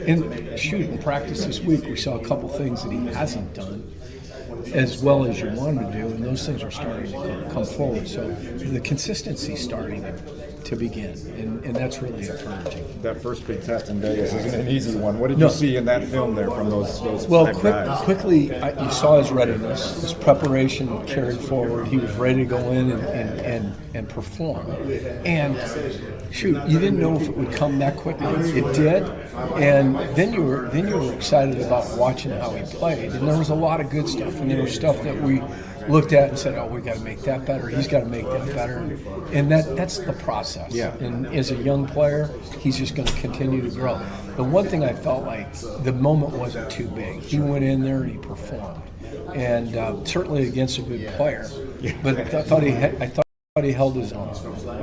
In practice this week, we saw a couple things that he hasn't done as well as you want him to do, and those things are starting to come forward. So the consistency's starting to begin, and that's really encouraging. That first big test in Vegas isn't an easy one. What did you see in that film there from those guys? Quickly, you saw his readiness, his preparation carried forward. He was ready to go in and perform. And shoot, you didn't know if it would come that quickly. It did, and then you were excited about watching how he played. And there was a lot of good stuff, and there was stuff that we looked at and said, "Oh, we got to make that better. He's got to make that better," and that's the process. Yeah. And as a young player, he's just going to continue to grow. The one thing I felt like the moment wasn't too big. He went in there and he performed, and certainly against a good player. But I thought he held his own.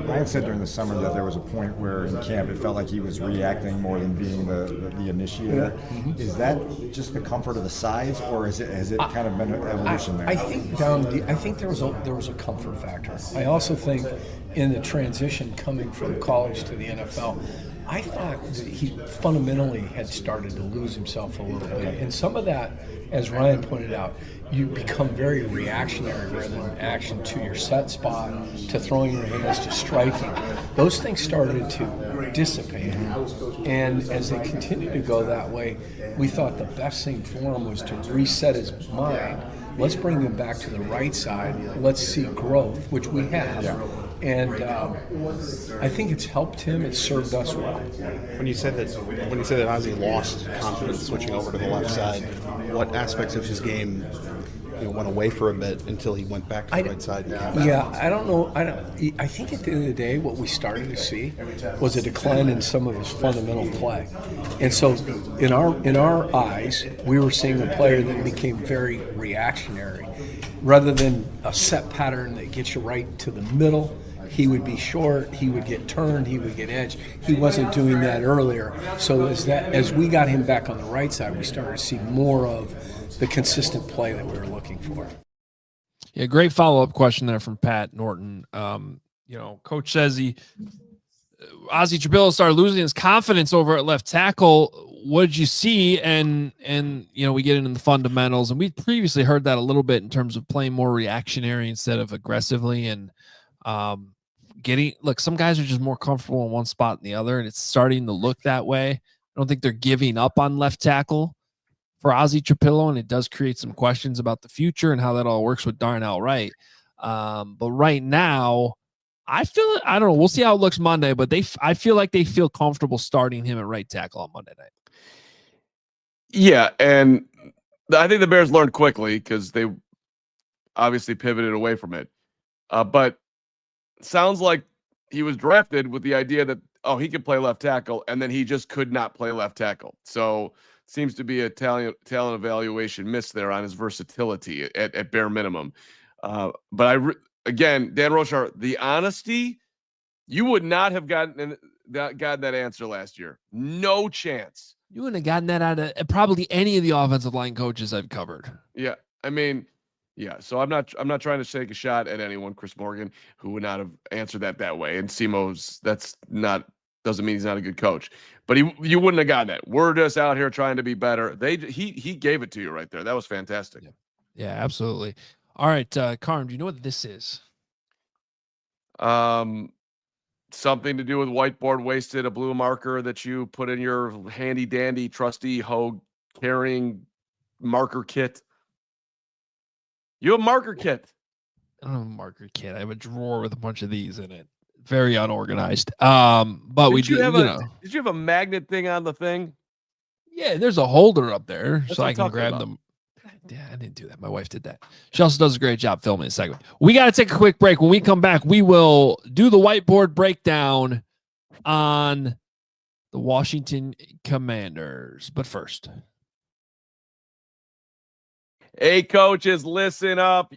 I had said during the summer that there was a point where in camp it felt like he was reacting more than being the initiator. Yeah. Mm-hmm. Is that just the comfort of the size, or has it kind of been an evolution there? I think there was a comfort factor. I also think in the transition coming from college to the NFL, I thought that he fundamentally had started to lose himself a little bit. And some of that, as Ryan pointed out, you become very reactionary rather than action to your set spot, to throwing your hands, to striking. Those things started to dissipate. And as they continued to go that way, we thought the best thing for him was to reset his mind. Let's bring him back to the right side. Let's see growth, which we have. Yeah. And I think it's helped him. It's served us well. When you said that Ozzie lost confidence switching over to the left side, what aspects of his game went away for a bit until he went back to the right side? I don't know. I think at the end of the day, what we started to see was a decline in some of his fundamental play, and so in our eyes, we were seeing a player that became very reactionary, rather than a set pattern that gets you right to the middle. He would be short, he would get turned, he would get edged. He wasn't doing that earlier. So as we got him back on the right side, we started to see more of the consistent play that we were looking for. Yeah, great follow-up question there from Pat Norton. Coach says Ozzie Trapillo started losing his confidence over at left tackle. What did you see? And we get into the fundamentals, and we previously heard that a little bit in terms of playing more reactionary instead of aggressively, and some guys are just more comfortable in one spot than the other, and it's starting to look that way. I don't think they're giving up on left tackle, for Ozzie Trapillo, and it does create some questions about the future and how that all works with Darnell Wright. But right now, I don't know. We'll see how it looks Monday, but I feel like they feel comfortable starting him at right tackle on Monday night. Yeah, and I think the Bears learned quickly because they obviously pivoted away from it. But sounds like he was drafted with the idea that, he could play left tackle, and then he just could not play left tackle. So seems to be a talent evaluation miss there on his versatility at bare minimum. But again, Dan Roushar, the honesty, you would not have gotten that answer last year. No chance. You wouldn't have gotten that out of probably any of the offensive line coaches I've covered. Yeah, I mean, yeah. So I'm not trying to take a shot at anyone, Chris Morgan, who would not have answered that way. And Simo's doesn't mean he's not a good coach, but you wouldn't have gotten that. We're just out here trying to be better. He gave it to you right there. That was fantastic. Yeah, absolutely. All right, Carm, do you know what this is? Something to do with whiteboard wasted, a blue marker that you put in your handy dandy trusty Hoge carrying marker kit. You have a marker kit. I don't have a marker kit. I have a drawer with a bunch of these in it. Very unorganized. But did you have a magnet thing on the thing? Yeah, there's a holder up there so I can grab them. Yeah, I didn't do that. My wife did that. She also does a great job filming a segment. We got to take a quick break. When we come back, we will do the whiteboard breakdown on the Washington Commanders. But first, hey, coaches, listen up.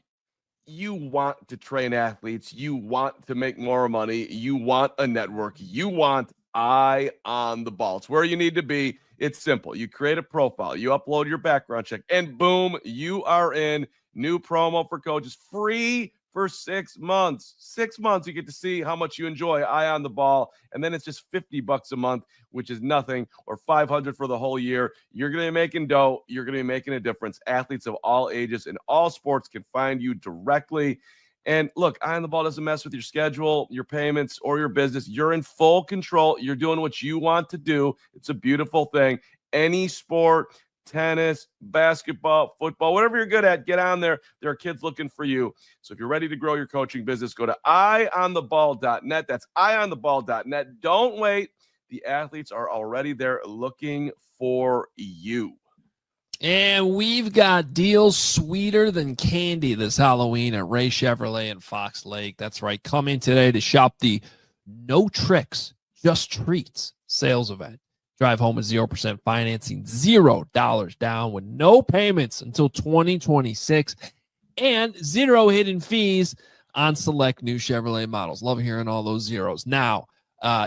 You want to train athletes. You want to make more money. You want a network. You want eye on the ball. It's where you need to be. It's simple. You create a profile, you upload your background check, and boom, you are in. New promo for coaches, free for 6 months. 6 months, you get to see how much you enjoy eye on the ball, and then it's just $50 a month, which is nothing, or $500 for the whole year. You're going to be making dough. You're going to be making a difference. Athletes of all ages in all sports can find you directly. And look, eye on the ball doesn't mess with your schedule, your payments, or your business. You're in full control. You're doing what you want to do. It's a beautiful thing. Any sport, tennis, basketball, football, whatever you're good at, get on there. There are kids looking for you. So if you're ready to grow your coaching business, go to eyeontheball.net. That's eyeontheball.net. Don't wait. The athletes are already there looking for you. And we've got deals sweeter than candy this Halloween at Ray Chevrolet in Fox Lake. That's right. Come in today to shop the No Tricks, Just Treats sales event. Drive home with 0% financing, $0 down with no payments until 2026, and 0 hidden fees on select new Chevrolet models. Love hearing all those zeros. Now,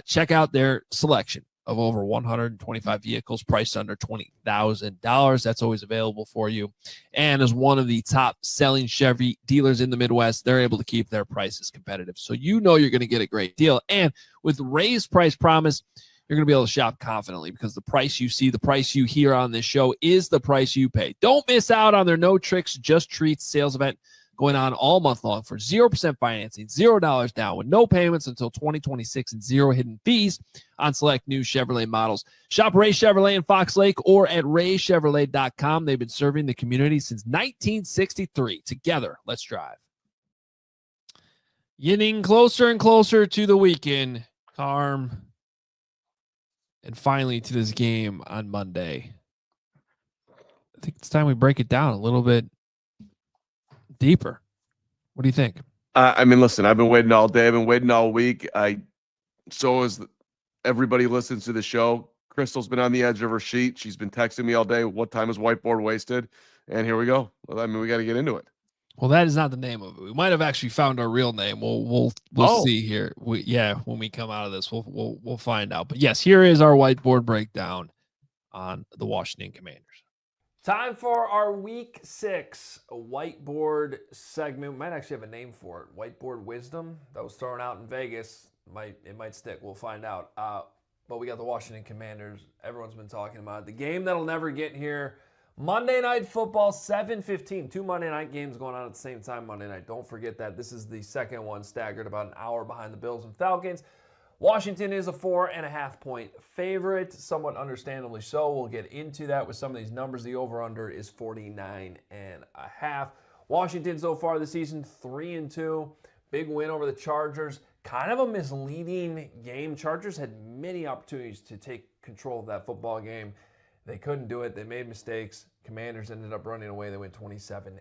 check out their selection of over 125 vehicles priced under $20,000. That's always available for you. And as one of the top selling Chevy dealers in the Midwest, they're able to keep their prices competitive. So you know you're going to get a great deal. And with Ray's price promise, you're going to be able to shop confidently because the price you see, the price you hear on this show is the price you pay. Don't miss out on their No Tricks, Just Treats sales event going on all month long for 0% financing, $0 down with no payments until 2026 and 0 hidden fees on select new Chevrolet models. Shop Ray Chevrolet in Fox Lake or at raychevrolet.com. They've been serving the community since 1963. Together, let's drive. Getting closer and closer to the weekend, Carm, and finally to this game on Monday. I think it's time we break it down a little bit deeper. What do you think? I mean, listen, I've been waiting all day. I've been waiting all week. So is everybody listens to the show. Crystal's been on the edge of her seat. She's been texting me all day. What time is whiteboard wasted? And here we go. Well, I mean, we got to get into it. Well, that is not the name of it. We might have actually found our real name. We'll see here. When we come out of this, we'll find out. But yes, here is our whiteboard breakdown on the Washington Commanders. Time for our Week 6 whiteboard segment. We might actually have a name for it. Whiteboard Wisdom. That was thrown out in Vegas. It might stick. We'll find out. But we got the Washington Commanders. Everyone's been talking about it. The game that'll never get here. Monday Night Football, 7:15. 2 Monday night games going on at the same time Monday night. Don't forget that. This is the second one, staggered about an hour behind the Bills and Falcons. Washington is a 4.5-point favorite, somewhat understandably so. We'll get into that with some of these numbers. The over-under is 49.5. Washington so far this season, 3-2. Big win over the Chargers. Kind of a misleading game. Chargers had many opportunities to take control of that football game. They couldn't do it. They made mistakes. Commanders ended up running away. They went 27-10.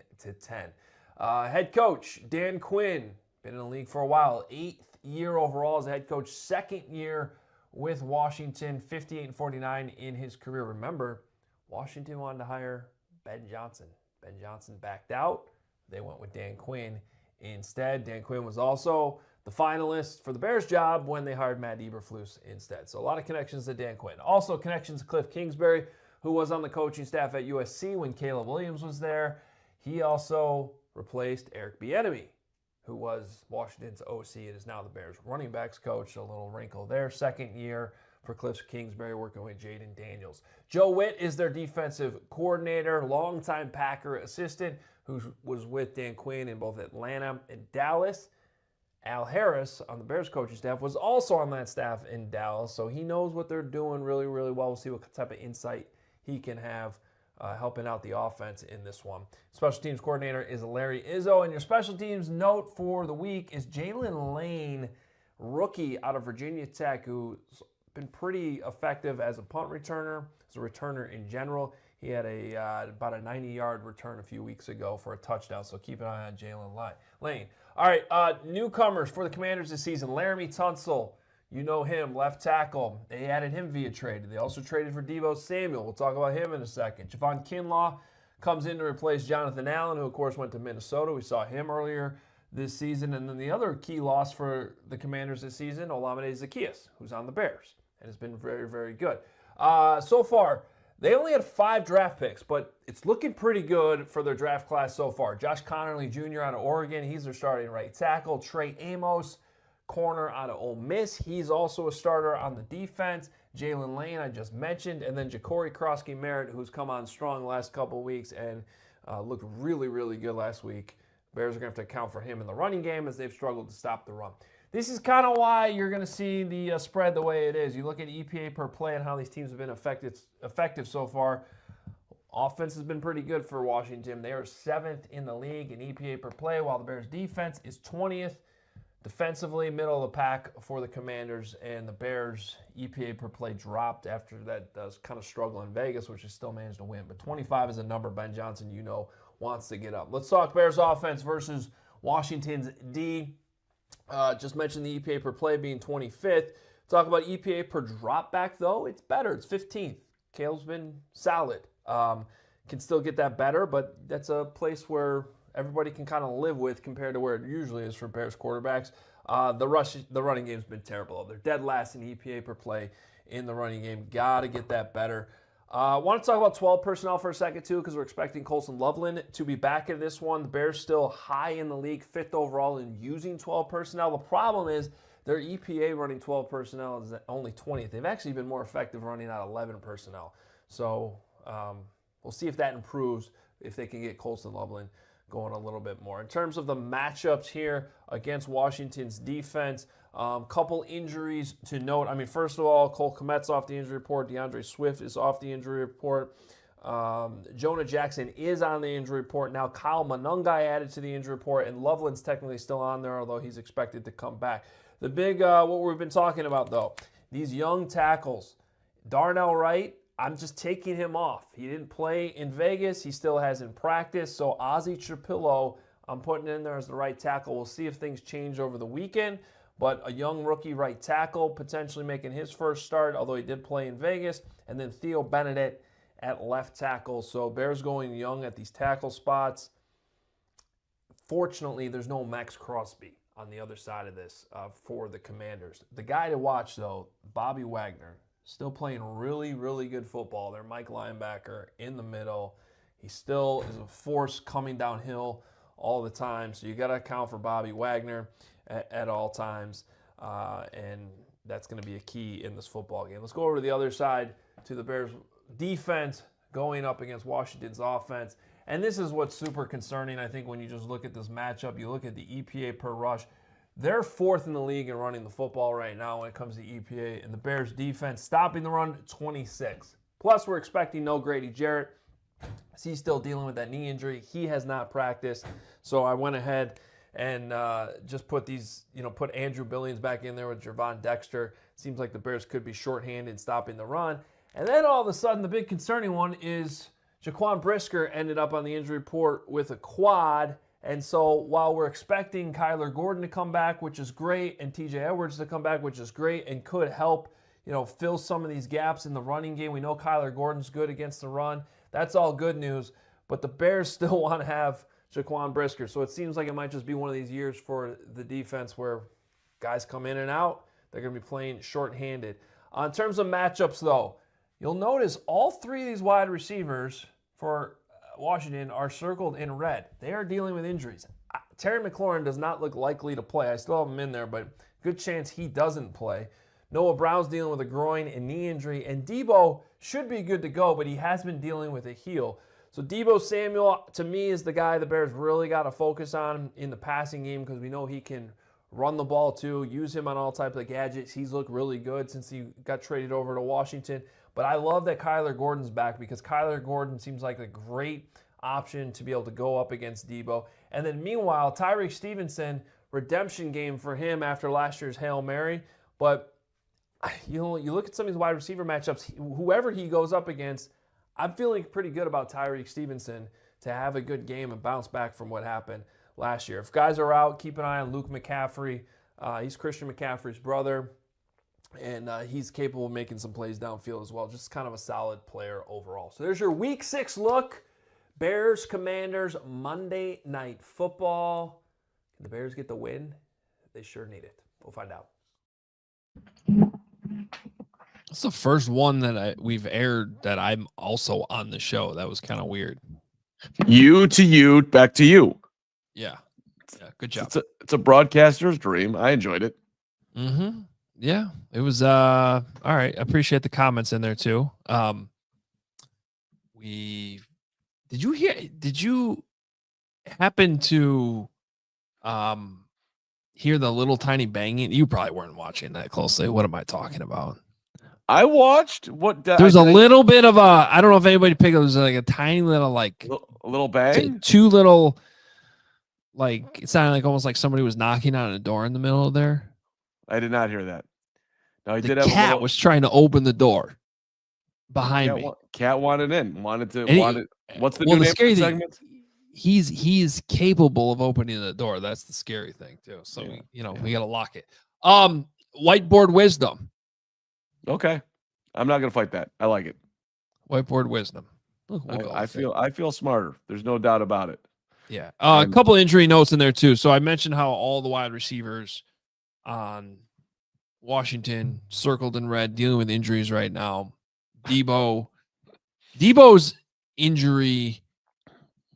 Head coach Dan Quinn, been in the league for a while. 8th year overall as a head coach. 2nd year with Washington. 58-49 in his career. Remember, Washington wanted to hire Ben Johnson. Ben Johnson backed out. They went with Dan Quinn instead. Dan Quinn was also the finalist for the Bears job when they hired Matt Eberflus instead. So a lot of connections to Dan Quinn. Also connections to Cliff Kingsbury, who was on the coaching staff at USC when Caleb Williams was there. He also replaced Eric Bieniemy, who was Washington's OC and is now the Bears running backs coach. A little wrinkle there. 2nd year for Cliff Kingsbury working with Jaden Daniels. Joe Witt is their defensive coordinator, longtime Packer assistant who was with Dan Quinn in both Atlanta and Dallas. Al Harris on the Bears coaching staff was also on that staff in Dallas, so he knows what they're doing really, really well. We'll see what type of insight he can have helping out the offense in this one. Special teams coordinator is Larry Izzo, and your special teams note for the week is Jalen Lane, rookie out of Virginia Tech, who's been pretty effective as a punt returner, as a returner in general. He had about a 90-yard return a few weeks ago for a touchdown, so keep an eye on Jalen Lane. All right, newcomers for the Commanders this season. Laramie Tunsil, you know him, left tackle. They added him via trade. They also traded for Deebo Samuel. We'll talk about him in a second. Javon Kinlaw comes in to replace Jonathan Allen, who, of course, went to Minnesota. We saw him earlier this season. And then the other key loss for the Commanders this season, Olamide Zaccheaus, who's on the Bears and has been very, very good. So far, they only had 5 draft picks, but it's looking pretty good for their draft class so far. Josh Connerly Jr. out of Oregon, he's their starting right tackle. Trey Amos, corner out of Ole Miss, he's also a starter on the defense. Jalen Lane, I just mentioned, and then Ja'Cory Krosky-Merritt, who's come on strong the last couple of weeks and looked really, really good last week. Bears are going to have to account for him in the running game as they've struggled to stop the run. This is kind of why you're going to see the spread the way it is. You look at EPA per play and how these teams have been effective so far. Offense has been pretty good for Washington. They are 7th in the league in EPA per play, while the Bears' defense is 20th. Defensively, middle of the pack for the Commanders, and the Bears' EPA per play dropped after that kind of struggle in Vegas, which has still managed to win. But 25 is a number Ben Johnson, wants to get up. Let's talk Bears offense versus Washington's D. Just mentioned the EPA per play being 25th. Talk about EPA per drop back, though. It's better. It's 15th. Caleb's been solid. Can still get that better, but that's a place where everybody can kind of live with compared to where it usually is for Bears quarterbacks. The running game's been terrible. They're dead last in EPA per play in the running game. Got to get that better. I want to talk about 12 personnel for a second, too, because we're expecting Colson Loveland to be back in this one. The Bears still high in the league, 5th overall in using 12 personnel. The problem is their EPA running 12 personnel is only 20th. They've actually been more effective running out 11 personnel. So we'll see if that improves, if they can get Colson Loveland going a little bit more. In terms of the matchups here against Washington's defense, couple injuries to note. First of all, Cole Kmet's off the injury report. DeAndre Swift is off the injury report. Jonah Jackson is on the injury report. Now Kyle Monungai added to the injury report, and Loveland's technically still on there, although he's expected to come back. The big, what we've been talking about, though, these young tackles. Darnell Wright, I'm just taking him off. He didn't play in Vegas. He still hasn't practiced. So Ozzie Trapillo, I'm putting in there as the right tackle. We'll see if things change over the weekend. But a young rookie right tackle potentially making his first start, although he did play in Vegas. And then Theo Benedict at left tackle. So Bears going young at these tackle spots. Fortunately, there's no Max Crosby on the other side of this for the Commanders. The guy to watch, though, Bobby Wagner. Still playing really, really good football. Their Mike linebacker in the middle. He still is a force coming downhill all the time. So you got to account for Bobby Wagner at all times. And that's going to be a key in this football game. Let's go over to the other side to the Bears defense going up against Washington's offense. And this is what's super concerning, I think, when you just look at this matchup. You look at the EPA per rush. They're fourth in the league in running the football right now when it comes to EPA, and the Bears defense stopping the run 26. Plus, we're expecting no Grady Jarrett. He's still dealing with that knee injury. He has not practiced. So I went ahead and just put put Andrew Billings back in there with Gervon Dexter. Seems like the Bears could be shorthanded stopping the run. And then all of a sudden, the big concerning one is Jaquan Brisker ended up on the injury report with a quad. And so while we're expecting Kyler Gordon to come back, which is great, and TJ Edwards to come back, which is great, and could help, fill some of these gaps in the running game. We know Kyler Gordon's good against the run. That's all good news. But the Bears still want to have Jaquan Brisker. So it seems like it might just be one of these years for the defense where guys come in and out. They're going to be playing shorthanded. In terms of matchups, though, you'll notice all three of these wide receivers for Washington are circled in red. They are dealing with injuries. Terry McLaurin does not look likely to play. I still have him in there, but good chance he doesn't play. Noah Brown's dealing with a groin and knee injury, and Deebo should be good to go, but he has been dealing with a heel. So Deebo Samuel, to me, is the guy the Bears really got to focus on in the passing game because we know he can run the ball too, use him on all types of gadgets. He's looked really good since he got traded over to Washington. But I love that Kyler Gordon's back because Kyler Gordon seems like a great option to be able to go up against Deebo. And then meanwhile, Tyreek Stevenson, redemption game for him after last year's Hail Mary. But you look at some of these wide receiver matchups, whoever he goes up against, I'm feeling pretty good about Tyreek Stevenson to have a good game and bounce back from what happened last year. If guys are out, keep an eye on Luke McCaffrey. He's Christian McCaffrey's brother. And he's capable of making some plays downfield as well. Just kind of a solid player overall. So there's your Week 6 look. Bears, Commanders, Monday Night Football. Can the Bears get the win? They sure need it. We'll find out. It's the first one that we've aired that I'm also on the show. That was kind of weird. You to you, back to you. Yeah. Good job. It's a broadcaster's dream. I enjoyed it. Mm-hmm. Yeah, it was all right. I appreciate the comments in there too. Did you happen to hear the little tiny banging? You probably weren't watching that closely. What am I talking about? I watched there's a little bit of I don't know if anybody picked up. There's like a tiny little a little bang. Two little it sounded like almost like somebody was knocking on a door in the middle of there. I did not hear that. No, the cat was trying to open the door behind me. Cat wanted in. What's the new name scary of the thing? segment? He's capable of opening the door. That's the scary thing too. So we got to lock it. Whiteboard wisdom. Okay, I'm not gonna fight that. I like it. Whiteboard wisdom. I feel smarter. There's no doubt about it. Yeah. A couple injury notes in there too. So I mentioned how all the wide receivers on Washington circled in red, dealing with injuries right now. Deebo's injury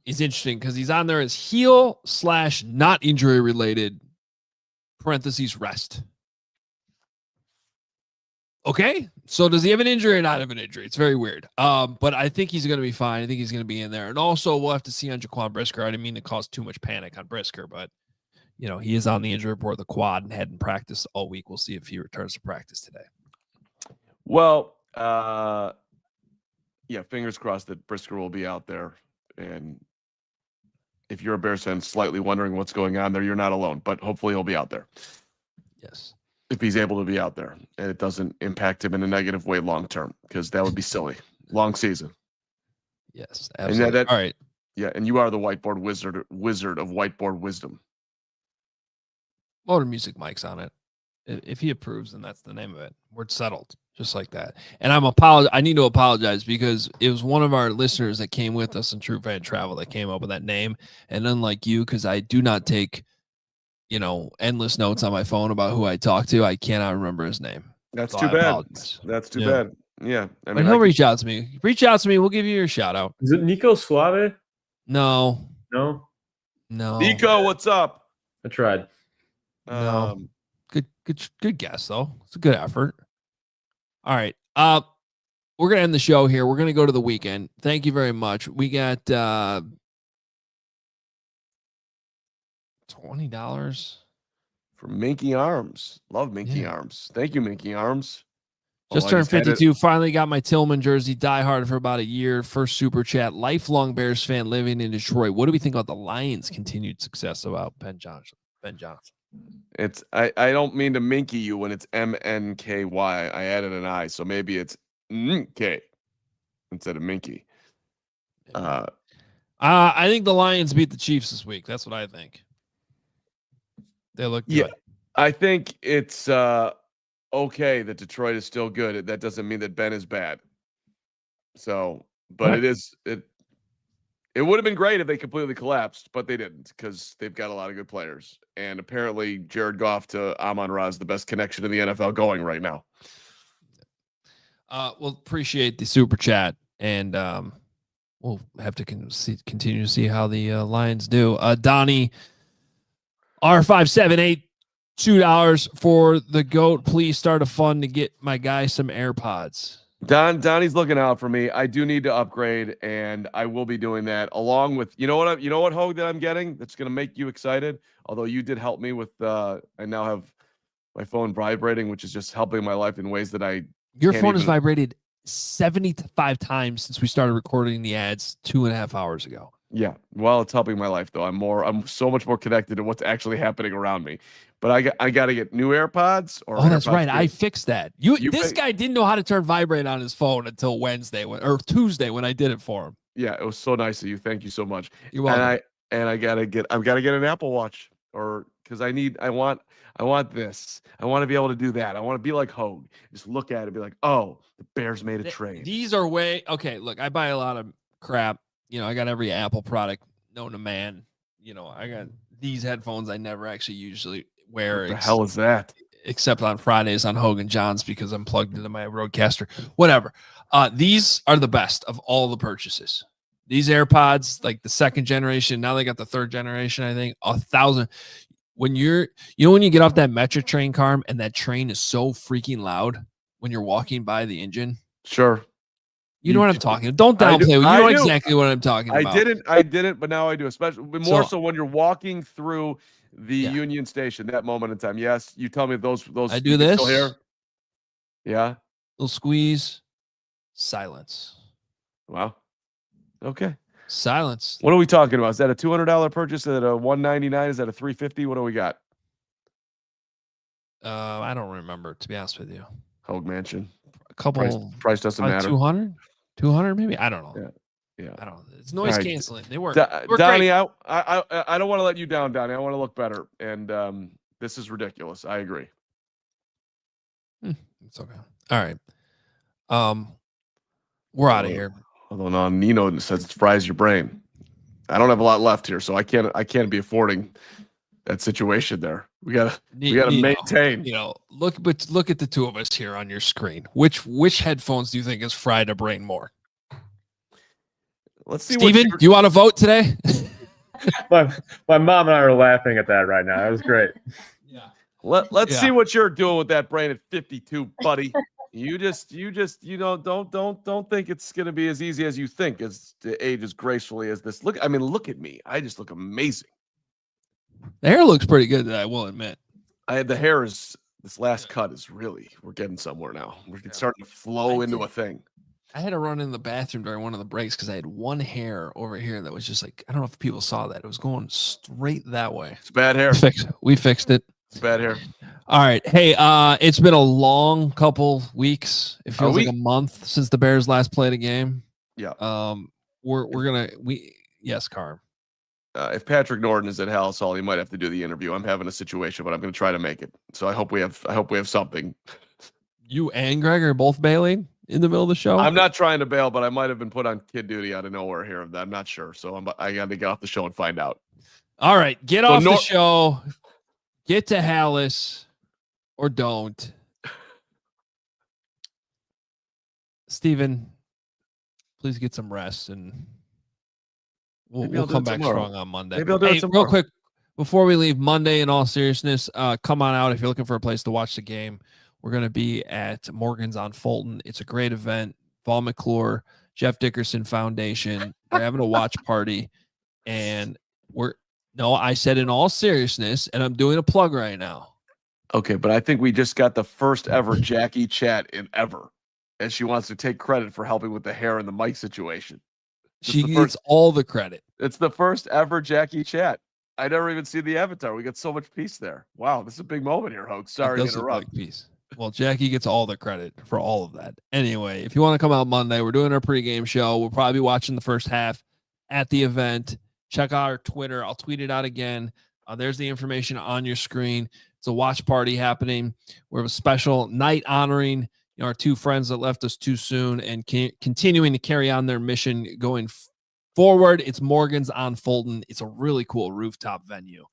is interesting because he's on there as heel / not injury related (rest). Okay, so does he have an injury or not have an injury? It's very weird. But I think he's going to be fine. I think he's going to be in there. And also, we'll have to see on Jaquan Brisker. I didn't mean to cause too much panic on Brisker, but he is on the injury report, the quad, and hadn't practiced all week. We'll see if he returns to practice today. Well, fingers crossed that Brisker will be out there. And if you're a Bears fan slightly wondering what's going on there, you're not alone. But hopefully he'll be out there. Yes. If he's able to be out there and it doesn't impact him in a negative way long term, because that would be silly. Long season. Yes, absolutely. All right. Yeah, and you are the whiteboard wizard of whiteboard wisdom. Motor Music Mike's on it. If he approves, then that's the name of it. We're settled, just like that. And I need to apologize because it was one of our listeners that came with us in True Fan Travel that came up with that name. And unlike you, because I do not take endless notes on my phone about who I talk to, I cannot remember his name. That's too bad. That's too bad. Yeah. But he'll reach out to me. Reach out to me. We'll give you your shout out. Is it Nico Suave? No. Nico, what's up? I tried. No. Good guess though. It's a good effort. All right. We're gonna end the show here. We're gonna go to the weekend. Thank you very much. We got $20 From Minky Arms. Love Minky Arms. Thank you, Minky Arms. Just I turned had it. 52. Finally got my Tillman jersey. Die hard for about a year. First super chat. Lifelong Bears fan living in Detroit. What do we think about the Lions' continued success about Ben Johnson? It's I don't mean to minky you when it's MNKY. I added an I, so maybe it's K instead of minky. I think the Lions beat the Chiefs this week. That's what I think. They look good. Yeah, I think it's okay that Detroit is still good. That doesn't mean that Ben is bad. So, but it would have been great if they completely collapsed, but they didn't because they've got a lot of good players. And apparently Jared Goff to Amon-Ra is the best connection in the NFL going right now. We'll appreciate the super chat, and we'll have to continue to see how the Lions do. Donnie, R578, $2 for the GOAT. Please start a fund to get my guy some AirPods. Donnie's looking out for me. I do need to upgrade, and I will be doing that along with you know what Hoge that I'm getting that's going to make you excited. Although you did help me with I now have my phone vibrating, which is just helping my life in ways that your phone has vibrated 75 times since we started recording the ads 2.5 hours ago. Yeah, well, it's helping my life though. I'm so much more connected to what's actually happening around me. But I got to get new AirPods. That's right. I fixed that. This guy didn't know how to turn vibrate on his phone until Wednesday or Tuesday when I did it for him. Yeah, it was so nice of you. Thank you so much. You're welcome. And I've got to get an Apple Watch because I want this. I want to be able to do that. I want to be like Hoge. Just look at it and be like, oh, the Bears made a trade. These are okay. Look, I buy a lot of crap. I got every Apple product known to man. I got these headphones I never actually usually wear. What the hell is that? Except on Fridays on Hogan John's because I'm plugged into my Roadcaster. Whatever. These are the best of all the purchases. These AirPods, like the second generation, now they got the third generation, I think. 1,000. When when you get off that Metro train, Carm, and that train is so freaking loud when you're walking by the engine. Sure. You know what I'm talking about. Don't downplay. You know exactly what I'm talking about. I didn't, but now I do, especially more so when you're walking through the Union Station, that moment in time. Yes, you tell me those I do this. Still here? Yeah. Little squeeze. Silence. Wow. Okay. Silence. What are we talking about? Is that a $200 purchase? Is that a $199? Is that a $350? What do we got? I don't remember, to be honest with you. Hoge Mansion. A couple. Price doesn't matter. 200 maybe. I don't know. Yeah. I don't know. It's noise canceling. They work. Donnie, great. I don't want to let you down, Donnie. I want to look better. And this is ridiculous. I agree. It's okay. All right. We're out of here. Although no, Nino says it fries your brain. I don't have a lot left here, so I can't be affording that situation there. We gotta maintain. Look at the two of us here on your screen. Which headphones do you think has fried a brain more? Let's see. Steven, do you want to vote today? my mom and I are laughing at that right now. It was great. Yeah. Let's see what you're doing with that brain at 52, buddy. You don't think it's gonna be as easy as you think as to age as gracefully as this. Look at me. I just look amazing. The hair looks pretty good, I will admit. The hair is this last cut is really we're getting somewhere now. We're starting to flow into a thing. I had to run in the bathroom during one of the breaks because I had one hair over here that was just like, I don't know if people saw that. It was going straight that way. It's bad hair. We fixed it. It's bad hair. All right. Hey, it's been a long couple weeks. It feels like a month since the Bears last played a game. Yeah. Yes, Carm. If Patrick Norton is at Halas Hall, he might have to do the interview. I'm having a situation, but I'm going to try to make it. So I hope we have something. You and Greg are both bailing in the middle of the show? I'm not trying to bail, but I might have been put on kid duty out of nowhere here. I'm not sure. So I got to get off the show and find out. All right. Get off the show. Get to Halas or don't. Steven, please get some rest and we'll come back strong on Monday. Maybe I'll do it tomorrow. Real quick, before we leave Monday, in all seriousness, come on out if you're looking for a place to watch the game. We're going to be at Morgan's on Fulton. It's a great event. Paul McClure, Jeff Dickerson Foundation. We're having a watch party. And I said in all seriousness, and I'm doing a plug right now. Okay, but I think we just got the first ever Jackie chat in ever, and she wants to take credit for helping with the hair and the mic situation. She gets all the credit. It's the first ever Jackie chat. I never even see the avatar. We got so much peace there. Wow, this is a big moment here, Hoge. Sorry to interrupt. Like peace. Well, Jackie gets all the credit for all of that. Anyway, if you want to come out Monday, we're doing our pregame show. We'll probably be watching the first half at the event. Check out our Twitter. I'll tweet it out again. There's the information on your screen. It's a watch party happening. We have a special night honoring our two friends that left us too soon and continuing to carry on their mission going forward. It's Morgan's on Fulton. It's a really cool rooftop venue.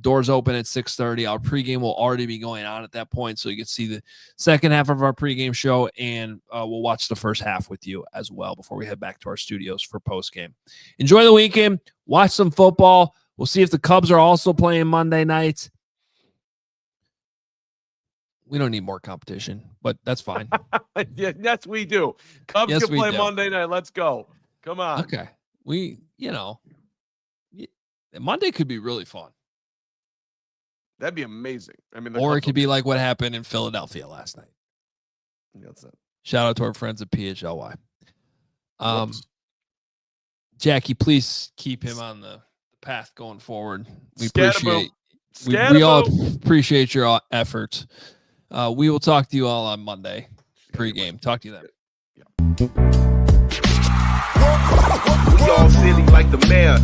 Doors open at 6:30. Our pregame will already be going on at that point, so you can see the second half of our pregame show, and we'll watch the first half with you as well before we head back to our studios for postgame. Enjoy the weekend. Watch some football. We'll see if the Cubs are also playing Monday nights. We don't need more competition, but that's fine. Yes, we do. Cubs can play Monday night. Let's go. Come on. Okay. Monday could be really fun. That'd be amazing. I mean, or it could be like what happened in Philadelphia last night. That's it. Shout out to our friends at PHLY. Jackie, please keep him on the path going forward. We all appreciate your efforts. We will talk to you all on Monday pregame. Talk to you then. We all silly like the mayor.